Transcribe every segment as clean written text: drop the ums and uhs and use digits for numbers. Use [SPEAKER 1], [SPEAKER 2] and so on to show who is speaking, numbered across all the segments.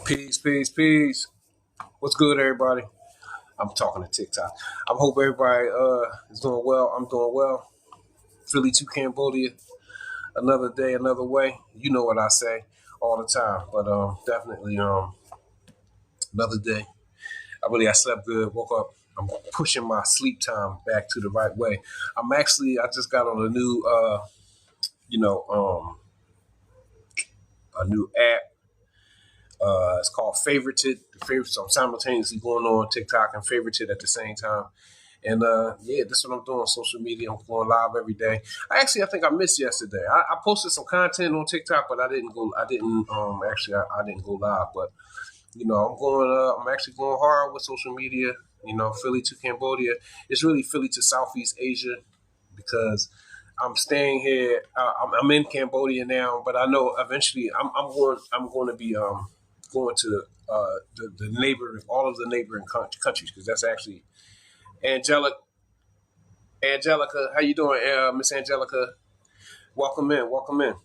[SPEAKER 1] Peace, peace, peace. What's good, everybody? I'm talking to TikTok. I hope everybody is doing well. I'm doing well. Philly to Cambodia. Another day, another way. You know what I say all the time. But definitely another day. I slept good. Woke up. I'm pushing my sleep time back to the right way. I just got on a new you know a new app. It's called Favorited. So I'm simultaneously going on TikTok and Favorited at the same time. And yeah, that's what I'm doing on social media. I'm going live every day. I think I missed yesterday. I posted some content on TikTok, but I didn't go. I didn't I didn't go live. But I'm going. I'm actually going hard with social media. Philly to Cambodia. It's really Philly to Southeast Asia because I'm staying here. I'm in Cambodia now, but I know eventually I'm going. I'm going to be going to the neighboring all of the neighboring countries because that's actually Angelica. Angelica, how you doing, Miss Angelica? Welcome in, welcome in.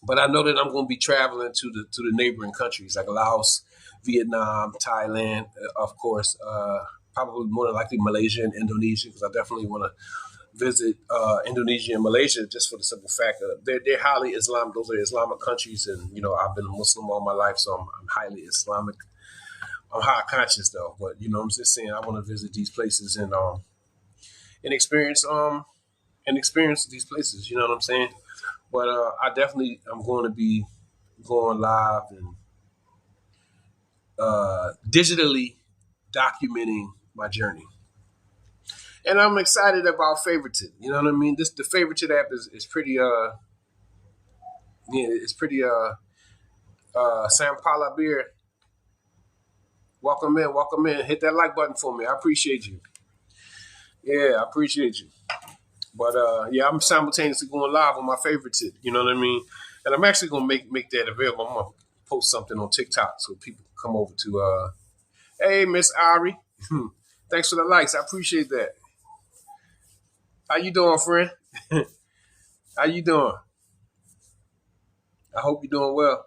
[SPEAKER 1] But I know that I'm going to be traveling to the neighboring countries like Laos, Vietnam, Thailand, of course, probably more than likely Malaysia and Indonesia because I definitely want to visit Indonesia and Malaysia just for the simple fact that they're highly Islam. Those are Islamic countries, and I've been a Muslim all my life, so I'm highly Islamic. I'm high conscious though, but I'm just saying I want to visit these places and experience these places. You know what I'm saying? But I definitely I'm going to be going live and digitally documenting my journey. And I'm excited about Favorited. You know what I mean? The Favorited app is pretty it's pretty Sam Paula Beer. Welcome in, welcome in. Hit that like button for me. I appreciate you. Yeah, I appreciate you. But yeah, I'm simultaneously going live on my Favorited. You know what I mean? And I'm actually gonna make that available. I'm gonna post something on TikTok so people can come over to hey Miss Ari. Thanks for the likes. I appreciate that. How you doing, friend? How you doing? I hope you're doing well.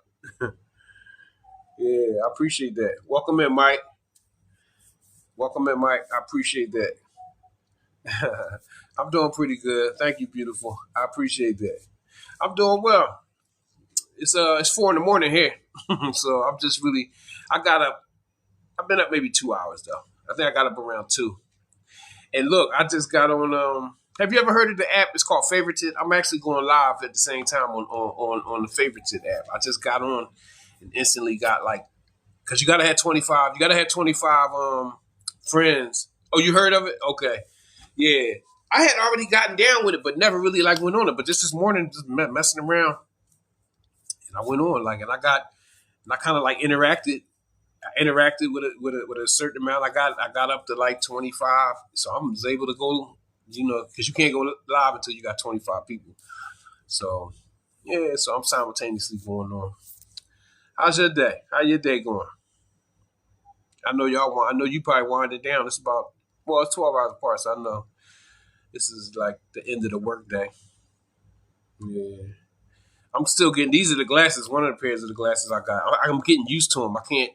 [SPEAKER 1] Yeah, I appreciate that. Welcome in, Mike. Welcome in, Mike. I appreciate that. I'm doing pretty good. Thank you, beautiful. I appreciate that. I'm doing well. It's 4 in the morning here. So I'm just really I got up I've been up maybe 2 hours though. I think I got up around 2. And look, I just got on have you ever heard of the app? It's called Favorited. I'm actually going live at the same time on the Favorited app. I just got on and instantly got like because you gotta have 25 friends. Oh, you heard of it? Okay. Yeah. I had already gotten down with it, but never really like went on it. But just this morning, just messing around, and I went on like, and I kind of like interacted. I interacted with a certain amount. I got up to like 25, so I was able to go. Because you can't go live until you got 25 people. So yeah, so I'm simultaneously going on. How's your day? How your day going? I know y'all want. I know you probably winding down. It's about it's 12 hours apart, so I know this is like the end of the workday. Yeah. I'm still getting these are the glasses. One of the pairs of the glasses I got. I'm getting used to them. I can't.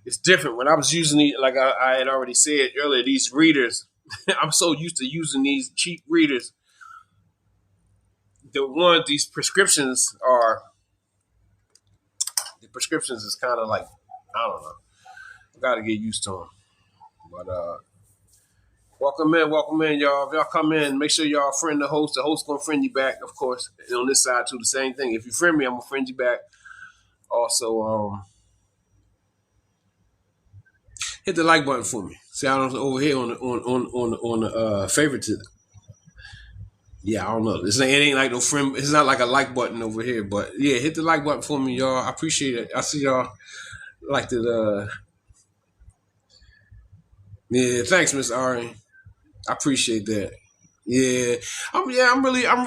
[SPEAKER 1] It's different when I was using these. Like I had already said earlier, these readers. I'm so used to using these cheap readers. These prescriptions are the prescriptions is kind of like I don't know. I got to get used to them. But welcome in, y'all. If y'all come in, make sure y'all friend the host. The host gonna friend you back, of course. And on this side too, the same thing. If you friend me, I'm gonna friend you back. Also, hit the like button for me. See, I don't over here on the favorite. Yeah, I don't know. It ain't like no friend. It's not like a like button over here, but yeah, hit the like button for me, y'all. I appreciate it. I see y'all like the. Yeah, thanks, Miss Ari. I appreciate that. Yeah, I'm feeling it. I'm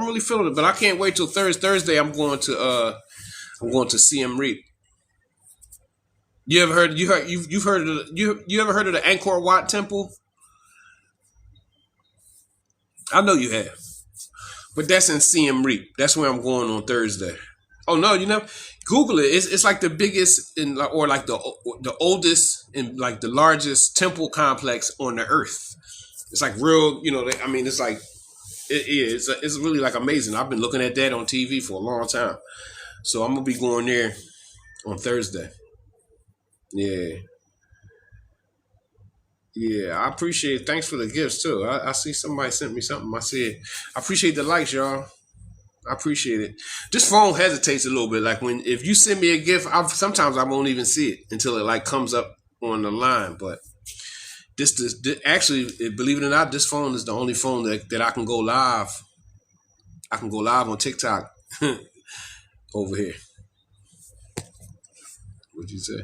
[SPEAKER 1] really feeling it. But I can't wait till Thursday. I'm going to CM Reap. You've heard of you ever heard of the Angkor Wat Temple? I know you have. But that's in CM Reap. That's where I'm going on Thursday. Oh no, you know, Google it. It's like the biggest in or like the oldest and like the largest temple complex on the earth. It's like real, you know. I mean, it's like it is. It's really like amazing. I've been looking at that on TV for a long time. So I'm gonna be going there on Thursday. Yeah, yeah. I appreciate it. Thanks for the gifts too. I see somebody sent me something. I see it. I appreciate the likes, y'all. I appreciate it. This phone hesitates a little bit. Like when if you send me a gift, sometimes I won't even see it until it like comes up on the line. But this actually, believe it or not, this phone is the only phone that I can go live. I can go live on TikTok over here. What'd you say?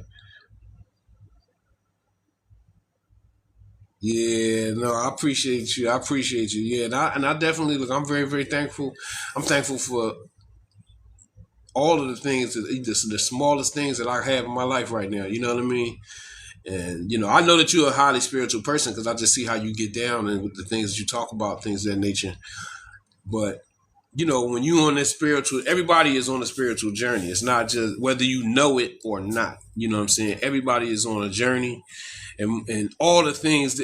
[SPEAKER 1] Yeah, no, I appreciate you. I appreciate you. Yeah, and I definitely look. I'm very, very thankful. I'm thankful for all of the things, the smallest things that I have in my life right now. You know what I mean? And I know that you're a highly spiritual person because I just see how you get down and with the things that you talk about, things of that nature. But when you on this spiritual, everybody is on a spiritual journey. It's not just whether you know it or not. You know what I'm saying? Everybody is on a journey, and all the things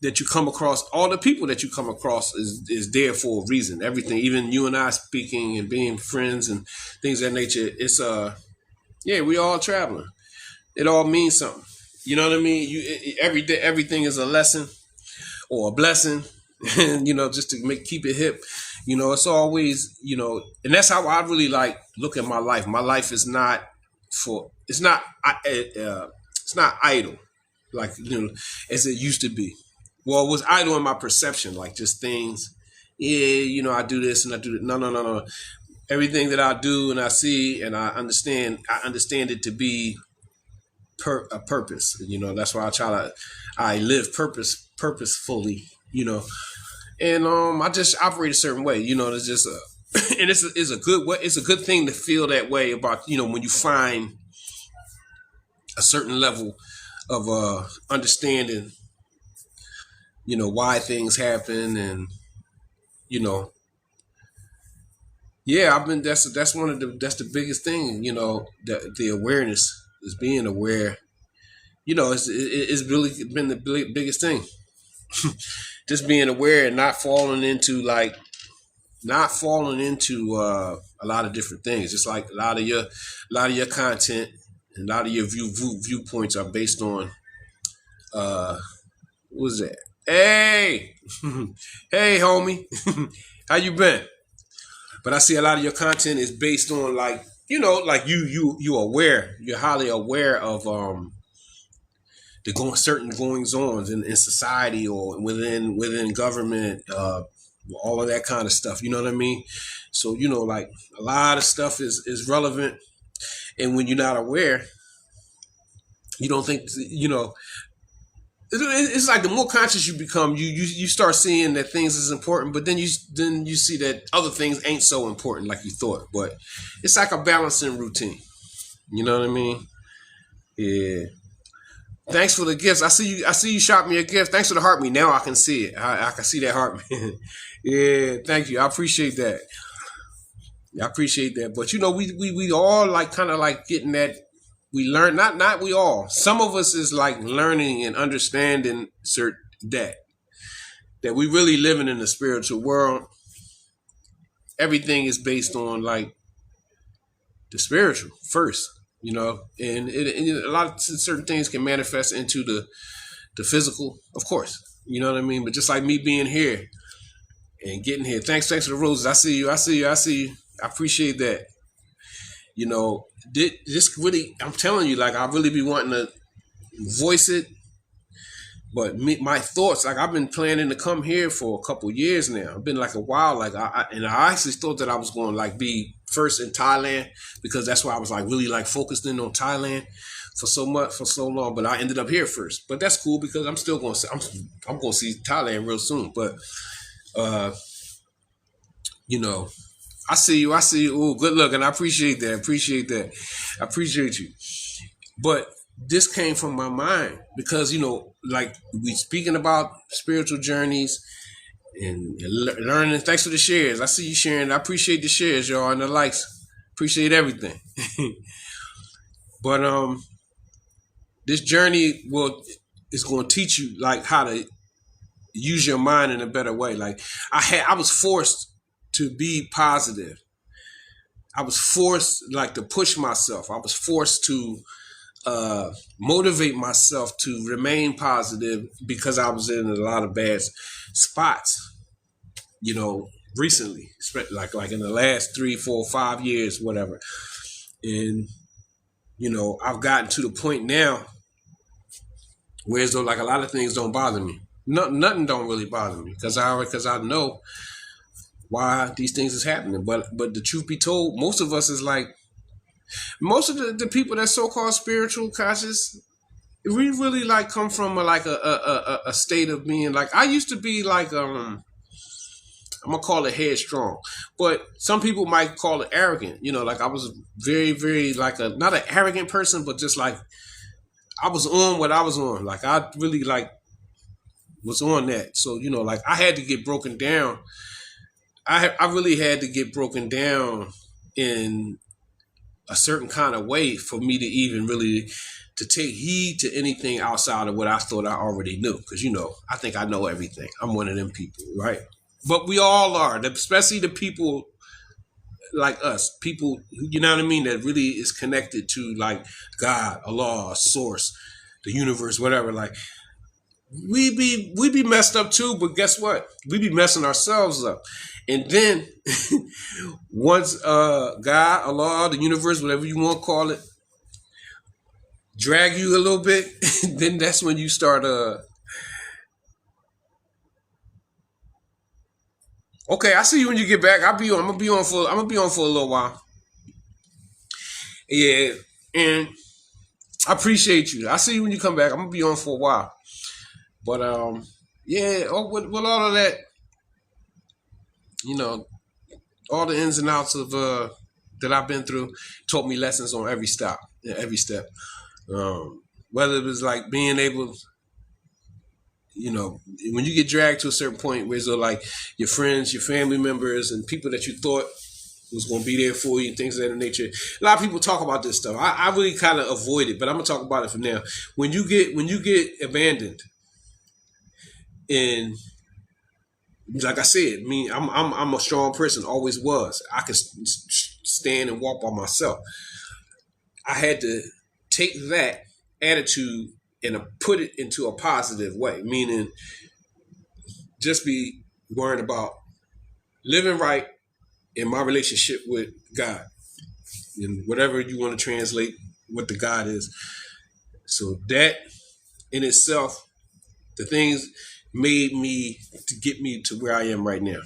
[SPEAKER 1] that you come across, all the people that you come across is there for a reason. Everything, even you and I speaking and being friends and things of that nature. It's yeah, we all traveling. It all means something. You know what I mean? Every day, everything is a lesson or a blessing, and just to keep it hip. It's always and that's how I really like look at my life. My life is not it's not idle like as it used to be. Well, it was idle in my perception, like just things. Yeah, I do this and I do that. No, no, no, no. Everything that I do and I see and I understand it to be a purpose. That's why I live purposefully. And I just operate a certain way. It's just and it's a good way. It's a good thing to feel that way about when you find a certain level of understanding. Why things happen and you know yeah, I've been that's one of that's the biggest thing. The awareness is being aware. It's really been the biggest thing. Just being aware and not falling into a lot of different things. It's like a lot of your content and a lot of your viewpoints are based on what was that? Hey, hey, homie, how you been? But I see a lot of your content is based on like you aware, you're highly aware of the certain goings ons in society or within government, all of that kind of stuff. You know what I mean? So like a lot of stuff is relevant, and when you're not aware, you don't think it's like the more conscious you become, you start seeing that things is important, but then you see that other things ain't so important like you thought. But it's like a balancing routine. You know what I mean? Yeah. Thanks for the gifts. I see you shot me a gift. Thanks for the heart me. Now I can see it. I can see that heart me. Yeah. Thank you. I appreciate that. I appreciate that. But we all like kind of like getting that. We learn not we all. Some of us is like learning and understanding that we really living in the spiritual world. Everything is based on like the spiritual first, and a lot of certain things can manifest into the physical, of course. You know what I mean? But just like me being here and getting here, thanks for the roses. I see you. I see you. I see you. I appreciate that. This really, I'm telling you, like I really be wanting to voice it, but my thoughts, like I've been planning to come here for a couple years now. It's been like a while, like I actually thought that I was going to like be first in Thailand because that's why I was like really like focused in on Thailand for so long. But I ended up here first. But that's cool because I'm still going to I'm going to see Thailand real soon. But uh, you know, I see you. I see you. Oh, good luck, and I appreciate that. Appreciate that. I appreciate you. But this came from my mind because like we speaking about spiritual journeys and learning. Thanks for the shares. I see you sharing. I appreciate the shares, y'all, and the likes. Appreciate everything. But this journey is going to teach you like how to use your mind in a better way. Like I was forced to be positive. I was forced like to push myself. I was forced to motivate myself to remain positive because I was in a lot of bad spots, recently, like in the last 3, 4, 5 years, whatever. And I've gotten to the point now where as though like a lot of things don't bother me. Nothing don't really bother me because I know why these things is happening. But the truth be told, most of us is like most of the people that so called spiritual conscious, we really like come from a state of being like I used to be like I'm gonna call it headstrong, but some people might call it arrogant. Like I was very, very like not an arrogant person, but just like I was on what I was on. Like I really like was on that. So like I had to get broken down. I really had to get broken down in a certain kind of way for me to even really to take heed to anything outside of what I thought I already knew. Because I think I know everything. I'm one of them people, right? But we all are, especially the people like us, people, what I mean, that really is connected to like God, Allah, source, the universe, whatever. Like we be messed up too, but guess what? We be messing ourselves up. And then once God, Allah, the universe, whatever you want to call it, drag you a little bit, then that's when you start okay, I see you when you get back. I'm gonna be on for a little while. Yeah, and I appreciate you. I see you when you come back. I'm gonna be on for a while. But yeah, with all of that, you know, all the ins and outs of that I've been through taught me lessons on every stop, every step. Whether it was like being able, when you get dragged to a certain point where it's like your friends, your family members, and people that you thought was going to be there for you, and things of that nature. A lot of people talk about this stuff. I really kind of avoid it, but I'm gonna talk about it for now. When you get abandoned, and like I said, I'm a strong person, always was. I could stand and walk by myself. I had to take that attitude and put it into a positive way, meaning just be worrying about living right in my relationship with God and whatever you want to translate what the God is. So that in itself, the things made me to get me to where I am right now.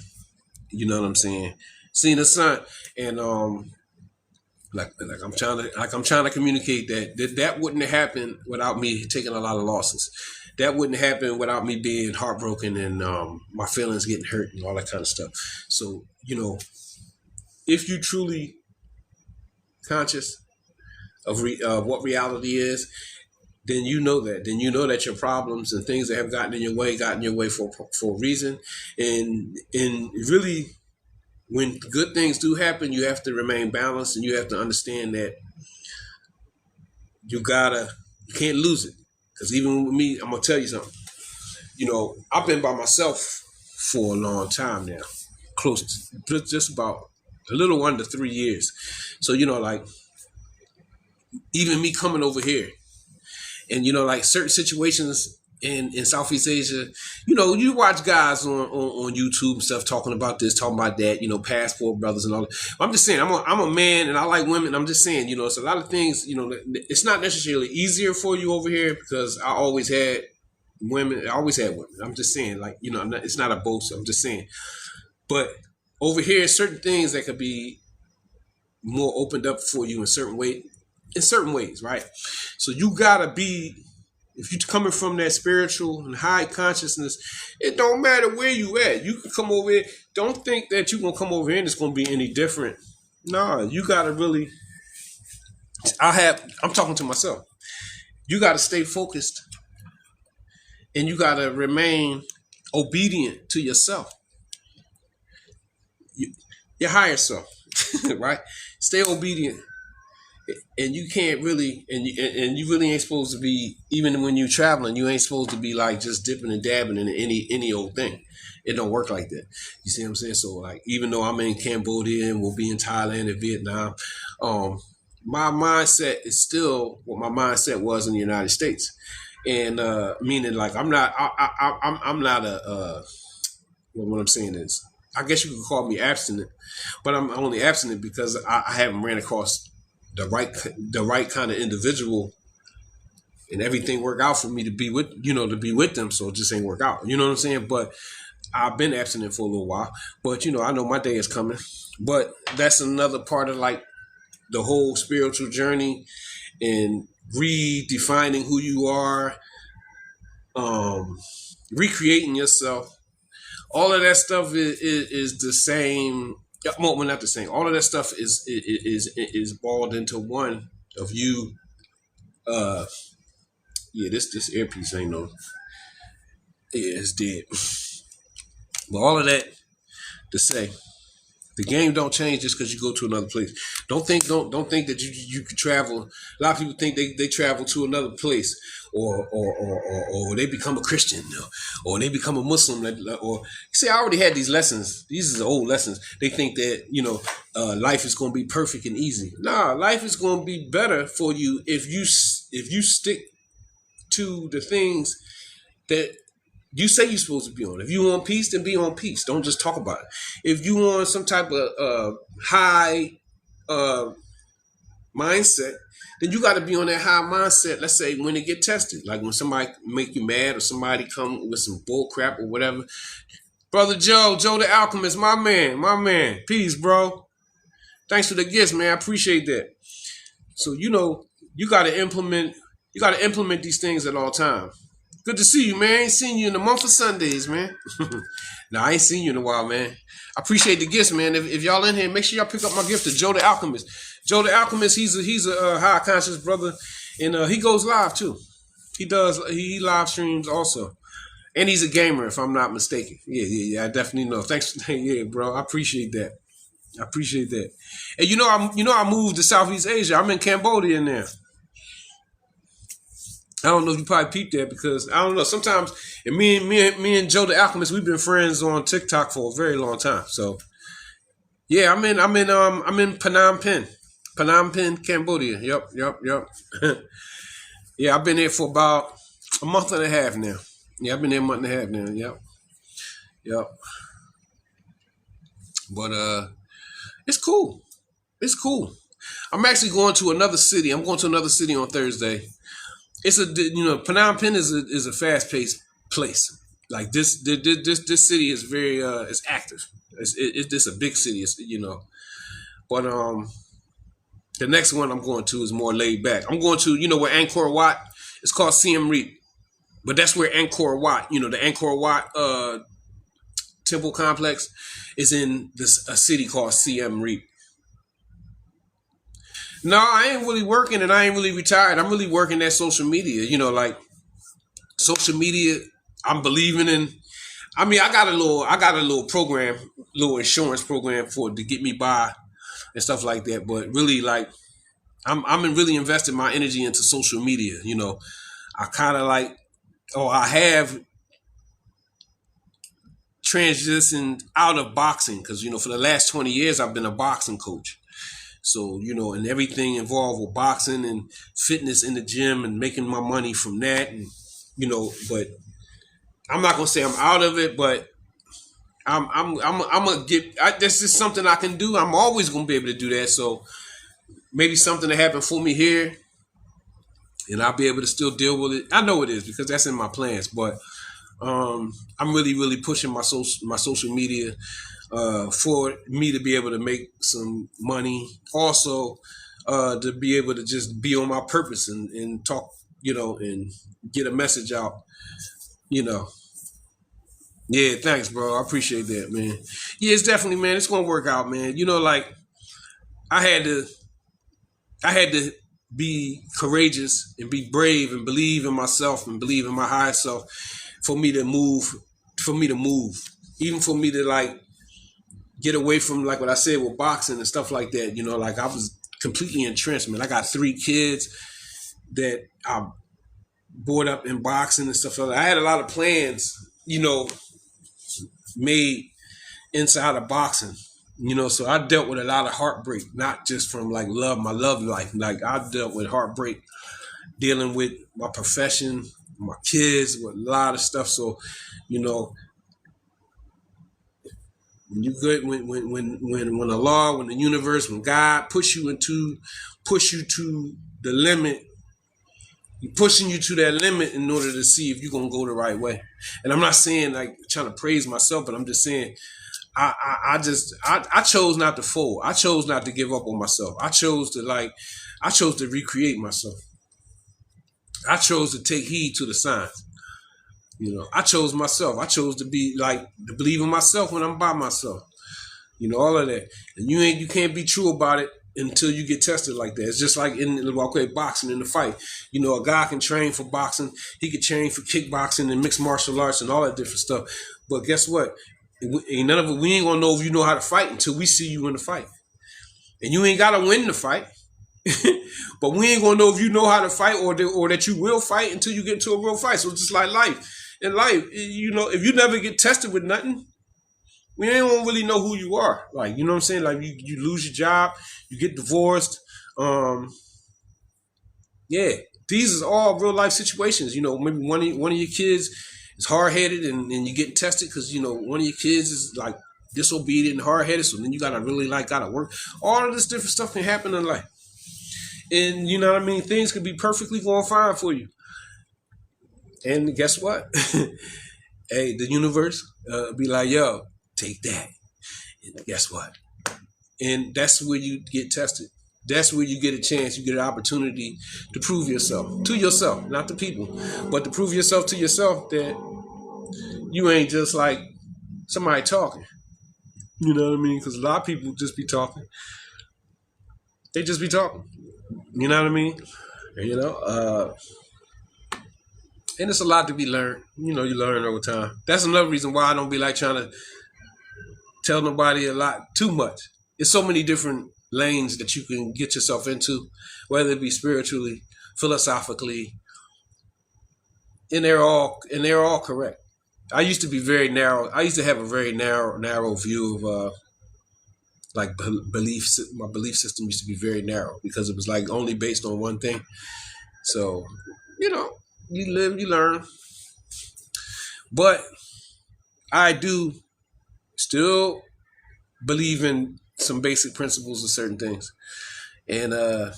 [SPEAKER 1] You know what I'm saying? Seeing the sun and like I'm trying to communicate that wouldn't have happened without me taking a lot of losses. That wouldn't happen without me being heartbroken and my feelings getting hurt and all that kind of stuff. So if you truly conscious of what reality is, then you know that. Then you know that your problems and things that have gotten in your way for a reason. And really, when good things do happen, you have to remain balanced and you have to understand that you can't lose it. Because even with me, I'm gonna tell you something. I've been by myself for a long time now, close to just about a little under 3 years. So like even me coming over here, and like certain situations in Southeast Asia, you watch guys on YouTube and stuff talking about this, talking about that, passport brothers and all that. I'm just saying, I'm a man and I like women. I'm just saying, it's a lot of things. It's not necessarily easier for you over here because I always had women. I'm just saying, like, it's not a boast. I'm just saying, but over here, certain things that could be more opened up for you in certain ways, right? So you gotta be, if you're coming from that spiritual and high consciousness, it don't matter where you at. You can come over here. Don't think that you're gonna come over here and it's gonna be any different. No, you gotta really. I'm talking to myself. You gotta stay focused, and you gotta remain obedient to yourself, your higher self. right? Stay obedient, and you can't really, and you really ain't supposed to be, even when you're traveling, you ain't supposed to be like just dipping and dabbing in any old thing. It don't work like that. You see what I'm saying? So like, even though I'm in Cambodia and we'll be in Thailand and Vietnam, um, my mindset is still what my mindset was in the United States, and meaning like I'm not a what I'm saying is, I guess you could call me abstinent, but I'm only abstinent because I haven't ran across the right kind of individual, and everything worked out for me to be with, to be with them. So it just ain't work out. You know what I'm saying? But I've been abstinent for a little while. But I know my day is coming. But that's another part of like the whole spiritual journey and redefining who you are, um, recreating yourself. All of that stuff is the same. Well, not the same. All of that stuff is balled into one of you. Uh, yeah, this earpiece ain't no. Yeah, it's dead. But all of that to say, the game don't change just because you go to another place. Don't think that you can travel. A lot of people think they travel to another place, or they become a Christian, or they become a Muslim. Or see, I already had these lessons. These are the old lessons. They think that life is going to be perfect and easy. Nah, life is going to be better for you if you stick to the things that you say you're supposed to be on. If you want peace, then be on peace. Don't just talk about it. If you want some type of high uh, mindset, then you got to be on that high mindset. Let's say when it get tested, like when somebody make you mad or somebody come with some bull crap or whatever. Brother Joe the Alchemist, my man. Peace, bro. Thanks for the gifts, man. I appreciate that. So you got to implement these things at all times. Good to see you, man. I ain't seen you in a month of Sundays, man. No, I ain't seen you in a while, man. I appreciate the gifts, man. If y'all in here, make sure y'all pick up my gift to Joe the Alchemist. Joe the Alchemist, he's a high conscious brother, and he goes live too. He live streams also, and he's a gamer, if I'm not mistaken. Yeah. I definitely know. Thanks, yeah, bro. I appreciate that. And I moved to Southeast Asia. I'm in Cambodia now. I don't know if you probably peeped that because I don't know. Sometimes, and me and Joe the Alchemist, we've been friends on TikTok for a very long time. So yeah, I'm in Phnom Penh, Cambodia. Yep. Yeah, I've been there for about a month and a half now. Yeah, I've been there a month and a half now. Yep. But it's cool. I'm actually going to another city. I'm going to another city on Thursday. It's Phnom Penh is a fast paced place. Like this city is very it's active. It's just a big city. But the next one I'm going to is more laid back. I'm going to where Angkor Wat. It's called Siem Reap, but that's where Angkor Wat. The Angkor Wat temple complex is in a city called Siem Reap. No, I ain't really working and I ain't really retired. I'm really working at social media. Like social media, I'm believing in. I mean, I got a little program, little insurance program to get me by and stuff like that. But really, like, I'm really investing my energy into social media. I kind of I have transitioned out of boxing because for the last 20 years I've been a boxing coach. So, and everything involved with boxing and fitness in the gym and making my money from that. And, but I'm not going to say I'm out of it, but I'm going to this is something I can do. I'm always going to be able to do that. So maybe something to happen for me here and I'll be able to still deal with it. I know it is because that's in my plans, but I'm really pushing my social media for me to be able to make some money. Also, to be able to just be on my purpose and talk, and get a message out, Yeah, thanks, bro. I appreciate that, man. Yeah, it's definitely, man. It's gonna work out, man. Like I had to be courageous and be brave and believe in myself and believe in my higher self for me to move, even for me to like get away from like what I said with boxing and stuff like that. Like I was completely entrenched, man. I got 3 kids that I brought up in boxing and stuff like that. I had a lot of plans, made inside of boxing. So I dealt with a lot of heartbreak, not just from like my love life. Like I dealt with heartbreak, dealing with my profession, my kids, with a lot of stuff. So, you know, when you good, when Allah, when the universe, when God push you to the limit, pushing you to that limit in order to see if you're gonna go the right way. And I'm not saying like trying to praise myself, but I'm just saying I chose not to fold. I chose not to give up on myself. I chose to recreate myself. I chose to take heed to the signs. I chose myself. I chose to believe in myself when I'm by myself. All of that. And you can't be true about it until you get tested like that. It's just like in boxing, in the fight. A guy can train for boxing, he can train for kickboxing and mixed martial arts and all that different stuff. But guess what? Ain't none of it. We ain't gonna know if you know how to fight until we see you in the fight. And you ain't gotta win the fight. But we ain't gonna know if you know how to fight or that you will fight until you get into a real fight. So it's just like life. In life, if you never get tested with nothing, we ain't gonna really know who you are. Like, what I'm saying? Like you lose your job, you get divorced. Yeah, these is all real life situations. Maybe one of your kids is hard headed and you get tested because one of your kids is like disobedient and hard headed. So then you gotta work. All of this different stuff can happen in life, and you know what I mean. Things could be perfectly going fine for you, and guess what? Hey, the universe be like, yo, take that. And guess what? And that's where you get tested. That's where you get a chance, you get an opportunity to prove yourself. To yourself, not to people. But to prove yourself to yourself that you ain't just like somebody talking. You know what I mean? Because a lot of people just be talking. They just be talking. You know what I mean? And, and it's a lot to be learned. You learn over time. That's another reason why I don't be like trying to tell nobody a lot too much. There's so many different lanes that you can get yourself into, whether it be spiritually, philosophically, and they're all correct. I used to be very narrow. I used to have a very narrow view of like beliefs. My belief system used to be very narrow because it was like only based on one thing. So, you live, you learn. But I do still believe in some basic principles of certain things. And, like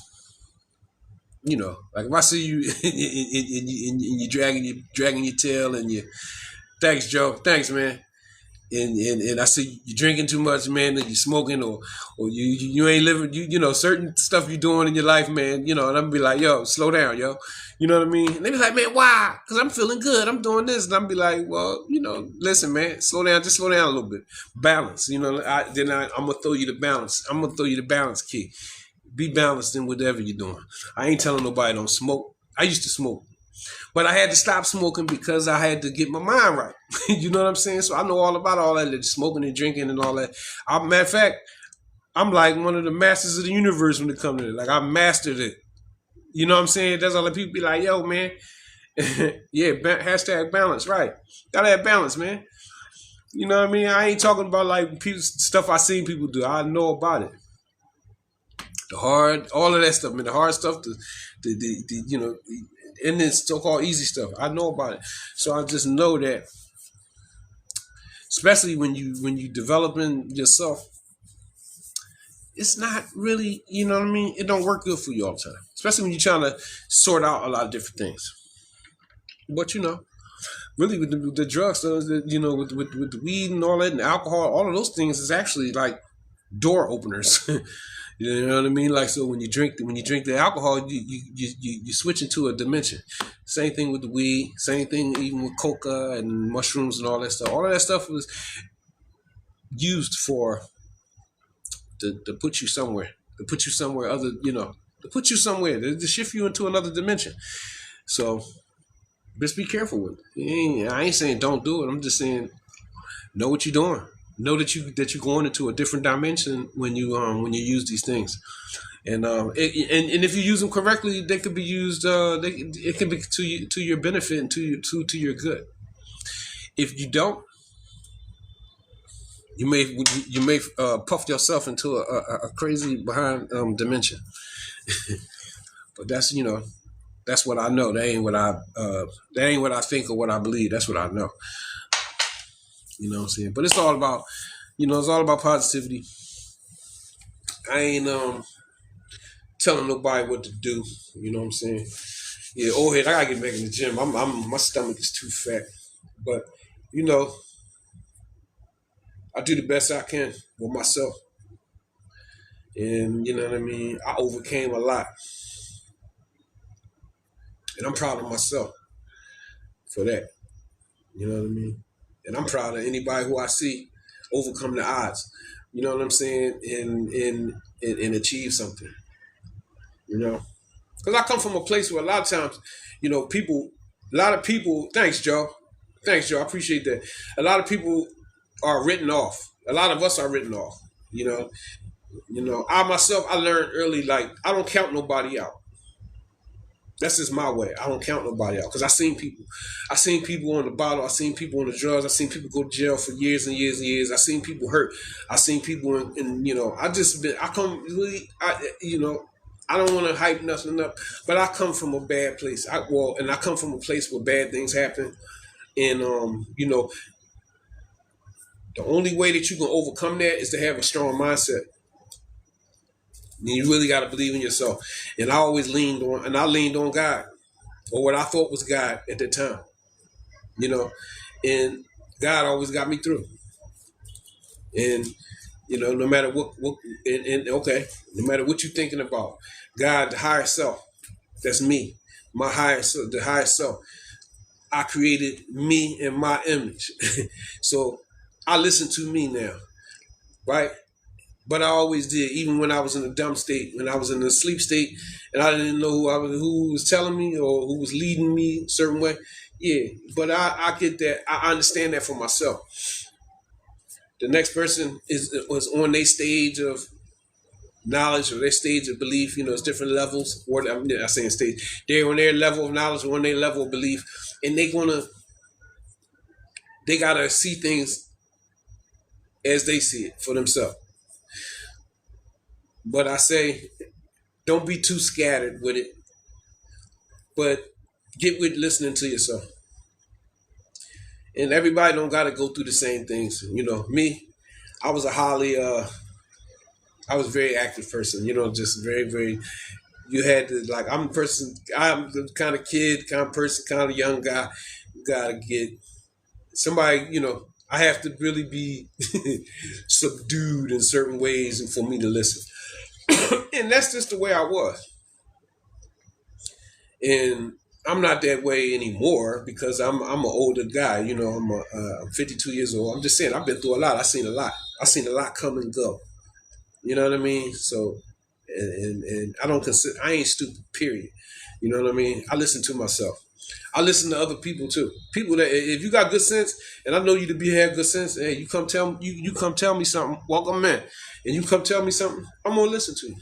[SPEAKER 1] if I see you and you dragging your tail and you, thanks, Joe. Thanks, man. And I see you drinking too much, man, and you smoking or you ain't living, certain stuff you doing in your life, man, and I'm gonna be like, yo, slow down, yo. You know what I mean? And they be like, man, why? Because I'm feeling good. I'm doing this. And I'm be like, well, listen, man, slow down. Just slow down a little bit. Balance. I'm going to throw you the balance. I'm going to throw you the balance key. Be balanced in whatever you're doing. I ain't telling nobody don't smoke. I used to smoke. But I had to stop smoking because I had to get my mind right. You know what I'm saying? So I know all about all that, smoking and drinking and all that. Matter of fact, I'm like one of the masters of the universe when it comes to it. Like I mastered it. You know what I'm saying? That's all the people be like, yo, man. Yeah, hashtag balance, right. Gotta have balance, man. You know what I mean? I ain't talking about like stuff I seen people do. I know about it. All of that stuff, man. The hard stuff, and then so-called easy stuff. I know about it. So I just know that, especially when you developing yourself, it's not really, you know what I mean? It don't work good for you all the time. Especially when you're trying to sort out a lot of different things. But really with the drugs, with the weed and all that and alcohol, all of those things is actually like door openers. You know what I mean? Like, so when you drink the alcohol, you switch into a dimension. Same thing with the weed. Same thing even with coca and mushrooms and all that stuff. All of that stuff was used to put you somewhere. To put you somewhere other, to put you somewhere. To shift you into another dimension. So just be careful with it. I ain't saying don't do it. I'm just saying know what you're doing. Know that you're going into a different dimension when you use these things. And if you use them correctly, they could be used. It can be to your benefit and to your good. If you don't, you may puff yourself into a crazy behind dimension. But that's what I know. That ain't what I think or what I believe. That's what I know. You know what I'm saying? But it's all about it's all about positivity. I ain't telling nobody what to do. You know what I'm saying? Yeah, old head, I gotta get back in the gym. My stomach is too fat. But you know, I do the best I can with myself. And you know what I mean? I overcame a lot. And I'm proud of myself for that. You know what I mean? And I'm proud of anybody who I see overcome the odds. You know what I'm saying? And achieve something. You know? Because I come from a place where a lot of times, a lot of people, thanks, Joe. Thanks, Joe. I appreciate that. A lot of people are written off. A lot of us are written off. You know, I myself, I learned early, like, I don't count nobody out. That's just my way. I don't count nobody out because I seen people. I seen people on the bottle. I seen people on the drugs. I seen people go to jail for years and years and years. I seen people hurt. I seen people I just been. I come really. I don't want to hype nothing up, but I come from a bad place. And I come from a place where bad things happen, and the only way that you can overcome that is to have a strong mindset. And you really got to believe in yourself. And I leaned on God, or what I thought was God at the time, and God always got me through. And, no matter no matter what you're thinking about, God, the higher self, that's me, my higher self, the higher self. I created me in my image. So I listen to me now, right? But I always did, even when I was in a dumb state, when I was in a sleep state, and I didn't know who was telling me or who was leading me a certain way. Yeah, but I get that. I understand that for myself. The next person was on their stage of knowledge or their stage of belief. It's different levels. Or I'm not saying stage. They're on their level of knowledge or on their level of belief, and they gotta see things as they see it for themselves. But I say, don't be too scattered with it, but get with listening to yourself. And everybody don't got to go through the same things. Me, I was I was a very active person. Just very, very. You had to I'm a person. I'm the kind of kid, kind of person, kind of young guy. You gotta get somebody. I have to really be subdued in certain ways, and for me to listen. And that's just the way I was. And I'm not that way anymore because I'm an older guy. I'm 52 years old. I'm just saying I've been through a lot. I've seen a lot. I've seen a lot come and go. You know what I mean? So, and I don't consider I ain't stupid. Period. You know what I mean? I listen to myself. I listen to other people too. People that if you got good sense, and I know you to be have good sense, hey, you come tell me you come tell me something. Welcome in, and you come tell me something. I'm gonna listen to you.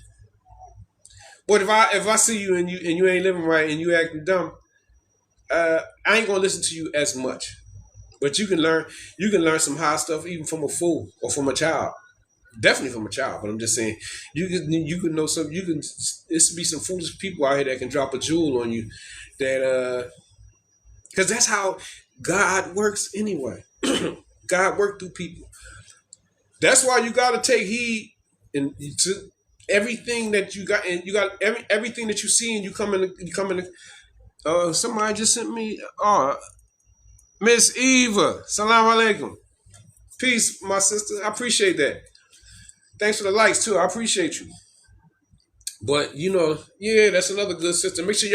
[SPEAKER 1] But if I see you and you ain't living right and you acting dumb, I ain't gonna listen to you as much. But you can learn some high stuff even from a fool or from a child. Definitely from a child. But I'm just saying you can know some it's be some foolish people out here that can drop a jewel on you that because that's how God works anyway. God worked through people. That's why you gotta take heed and to everything that you got and you got everything that you see and you come in. Somebody just sent me. Miss Eva, salam alaikum. Peace, my sister. I appreciate that. Thanks for the likes too. I appreciate you. But yeah, that's another good sister. Make sure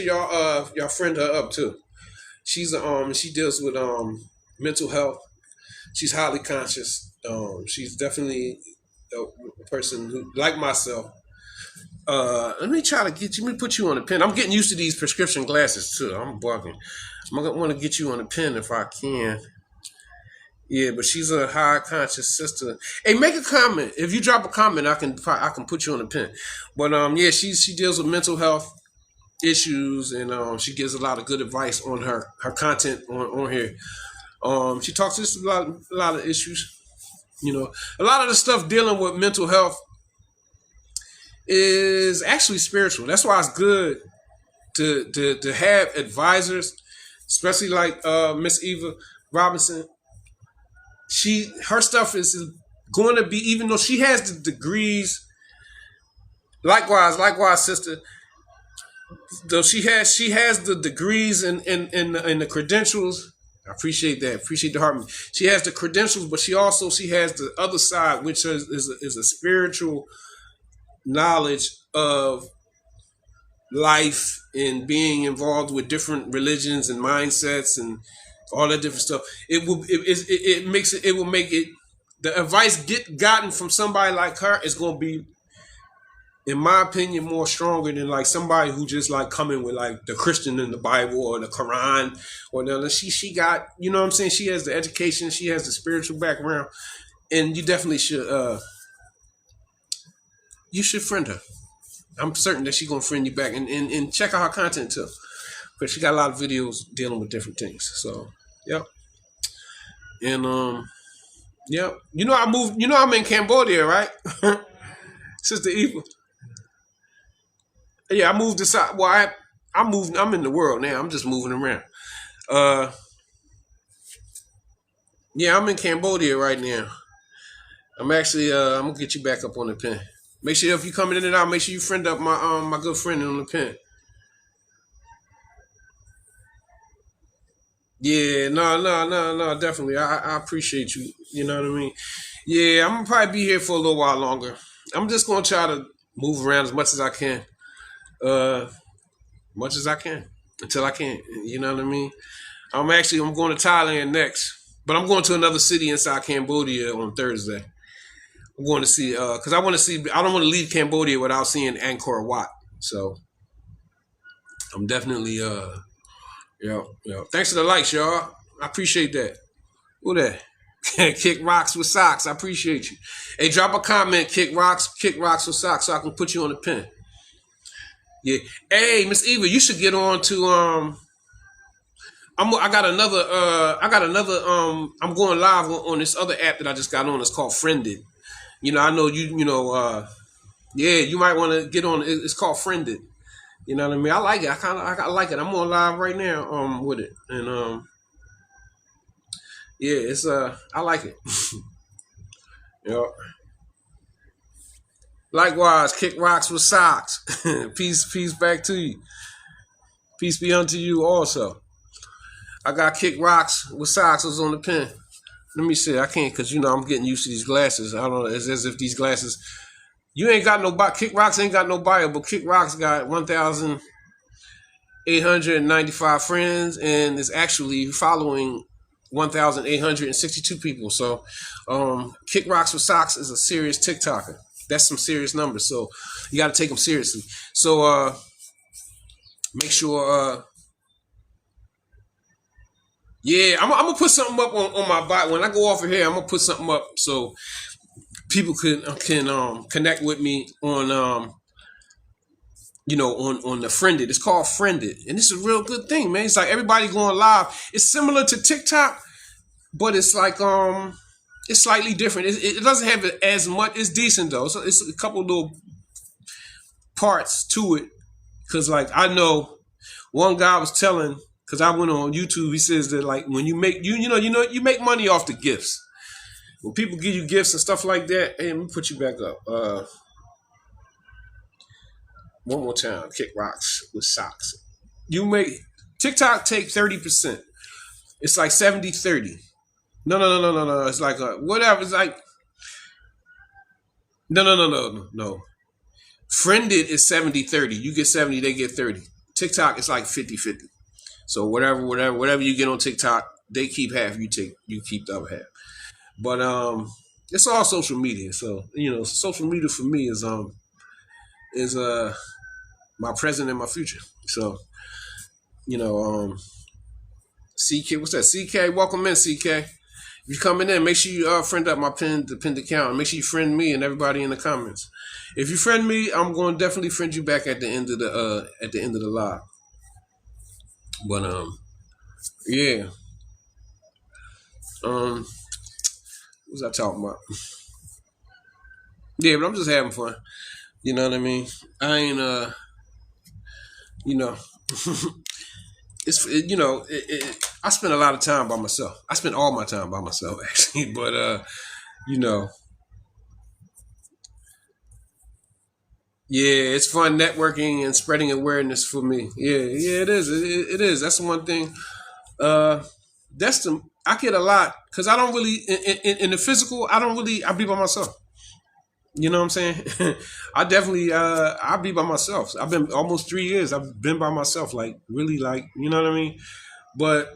[SPEAKER 1] y'all friend her up too. She deals with mental health. She's highly conscious. She's definitely a person who, like myself. Let me try to get you. Let me put you on a pen. I'm getting used to these prescription glasses too. I'm bugging. I'm gonna want to get you on a pen if I can. Yeah, but she's a high conscious sister. Hey, make a comment. If you drop a comment, I can put you on the pin. But yeah, she deals with mental health issues, and she gives a lot of good advice on her content on here. She talks just a lot of issues. A lot of the stuff dealing with mental health is actually spiritual. That's why it's good to have advisors, especially like Miss Eva Robinson. Her stuff is going to be, even though she has the degrees. Likewise, sister. Though she has the degrees and the credentials. I appreciate that. Appreciate the heart. She has the credentials, but she has the other side, which is a spiritual knowledge of life and being involved with different religions and mindsets and all that different stuff. It will make it, the advice gotten from somebody like her is going to be, in my opinion, more stronger than like somebody who just like coming with like the Christian in the Bible or the Quran or the she got, you know what I'm saying? She has the education, she has the spiritual background, and you definitely should friend her. I'm certain that she's gonna friend you back, and check out her content too. But she got a lot of videos dealing with different things. So yep. And yep. I moved, I'm in Cambodia, right? Sister Eva. Yeah, I moved this out. Well, I moved. I'm in the world now. I'm just moving around. Uh, yeah, I'm in Cambodia right now. I'm actually. I'm gonna get you back up on the pen. Make sure if you coming in and out, make sure you friend up my good friend on the pen. Yeah, no, definitely. I appreciate you. You know what I mean? Yeah, I'm gonna probably be here for a little while longer. I'm just gonna try to move around as much as I can. Uh, much as I can until I can't. You know what I mean? I'm going to Thailand next, but I'm going to another city inside Cambodia on Thursday. I'm going to see because I want to see. I don't want to leave Cambodia without seeing Angkor Wat. So I'm definitely yeah. Thanks for the likes, y'all. I appreciate that. Who that? Kick rocks with socks. I appreciate you. Hey, drop a comment. Kick rocks with socks, so I can put you on the pin. Yeah. Hey, Miss Eva, you should get on to I got another I'm going live on this other app that I just got on. It's called Friended. I know yeah, you might want to get on. It's called Friended. You know what I mean? I like it. I like it. I'm on live right now with it. And yeah, it's I like it. Yeah. Likewise, kick rocks with socks. Peace back to you. Peace be unto you also. I got kick rocks with socks. I was on the pen. Let me see. I can't because I'm getting used to these glasses. I don't know. It's as if these glasses. You ain't got no Kick Rocks ain't got no bio, but Kick Rocks got 1,895 friends and is actually following 1,862 people. So, Kick Rocks with Socks is a serious TikToker. That's some serious numbers. So you got to take them seriously. So make sure. Yeah, I'm gonna put something up on my bot when I go off of here. I'm gonna put something up so people can connect with me on on the Friended. It's called Friended, and this is a real good thing, man. It's like everybody going live. It's similar to TikTok, but it's like it's slightly different. It doesn't have as much. It's decent though. So it's a couple little parts to it. Cause like I know one guy was telling, cause I went on YouTube. He says that like when you make you make money off the gifts. When people give you gifts and stuff like that, hey, let me put you back up. One more time. Kick rocks with socks. You make TikTok take 30%. It's like 70-30. No. It's like whatever. It's like no. Friended is 70-30. You get 70, they get 30. TikTok is like 50-50. So whatever you get on TikTok, they keep half, you keep the other half. But it's all social media. So, social media for me is my present and my future. So, CK, what's that? CK, welcome in, CK. If you coming in, make sure you friend up my pinned account, and make sure you friend me and everybody in the comments. If you friend me, I'm going to definitely friend you back at the end of the live. But yeah, what was I talking about? Yeah, but I'm just having fun. You know what I mean? I ain't you know, I spend a lot of time by myself. I spend all my time by myself actually, but you know, yeah, it's fun networking and spreading awareness for me. Yeah, it is. It is. That's the one thing. Uh, that's the I get a lot because I don't really in the physical. I don't really. I be by myself. You know what I'm saying? I definitely. I be by myself. I've been almost 3 years. I've been by myself. Like really, like you know what I mean. But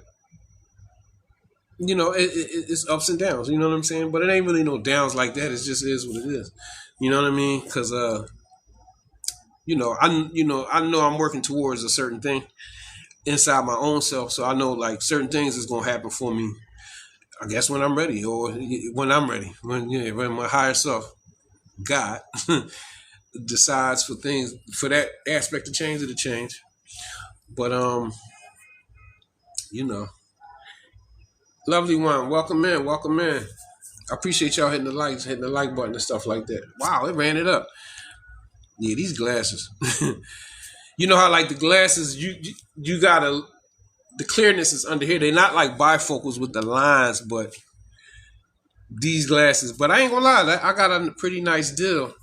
[SPEAKER 1] it's ups and downs. You know what I'm saying? But it ain't really no downs like that. It just is what it is. You know what I mean? Because I know I'm working towards a certain thing inside my own self. So I know like certain things is gonna happen for me. I guess when I'm ready, or when I'm ready, when my higher self, God, decides for that aspect to change, it'll change. But you know, lovely one, welcome in, welcome in. I appreciate y'all hitting the like button and stuff like that. Wow, it ran it up. Yeah, these glasses. You know how like the glasses you gotta the clearness is under here. They're not like bifocals with the lines, but these glasses. But I ain't gonna lie, I got a pretty nice deal.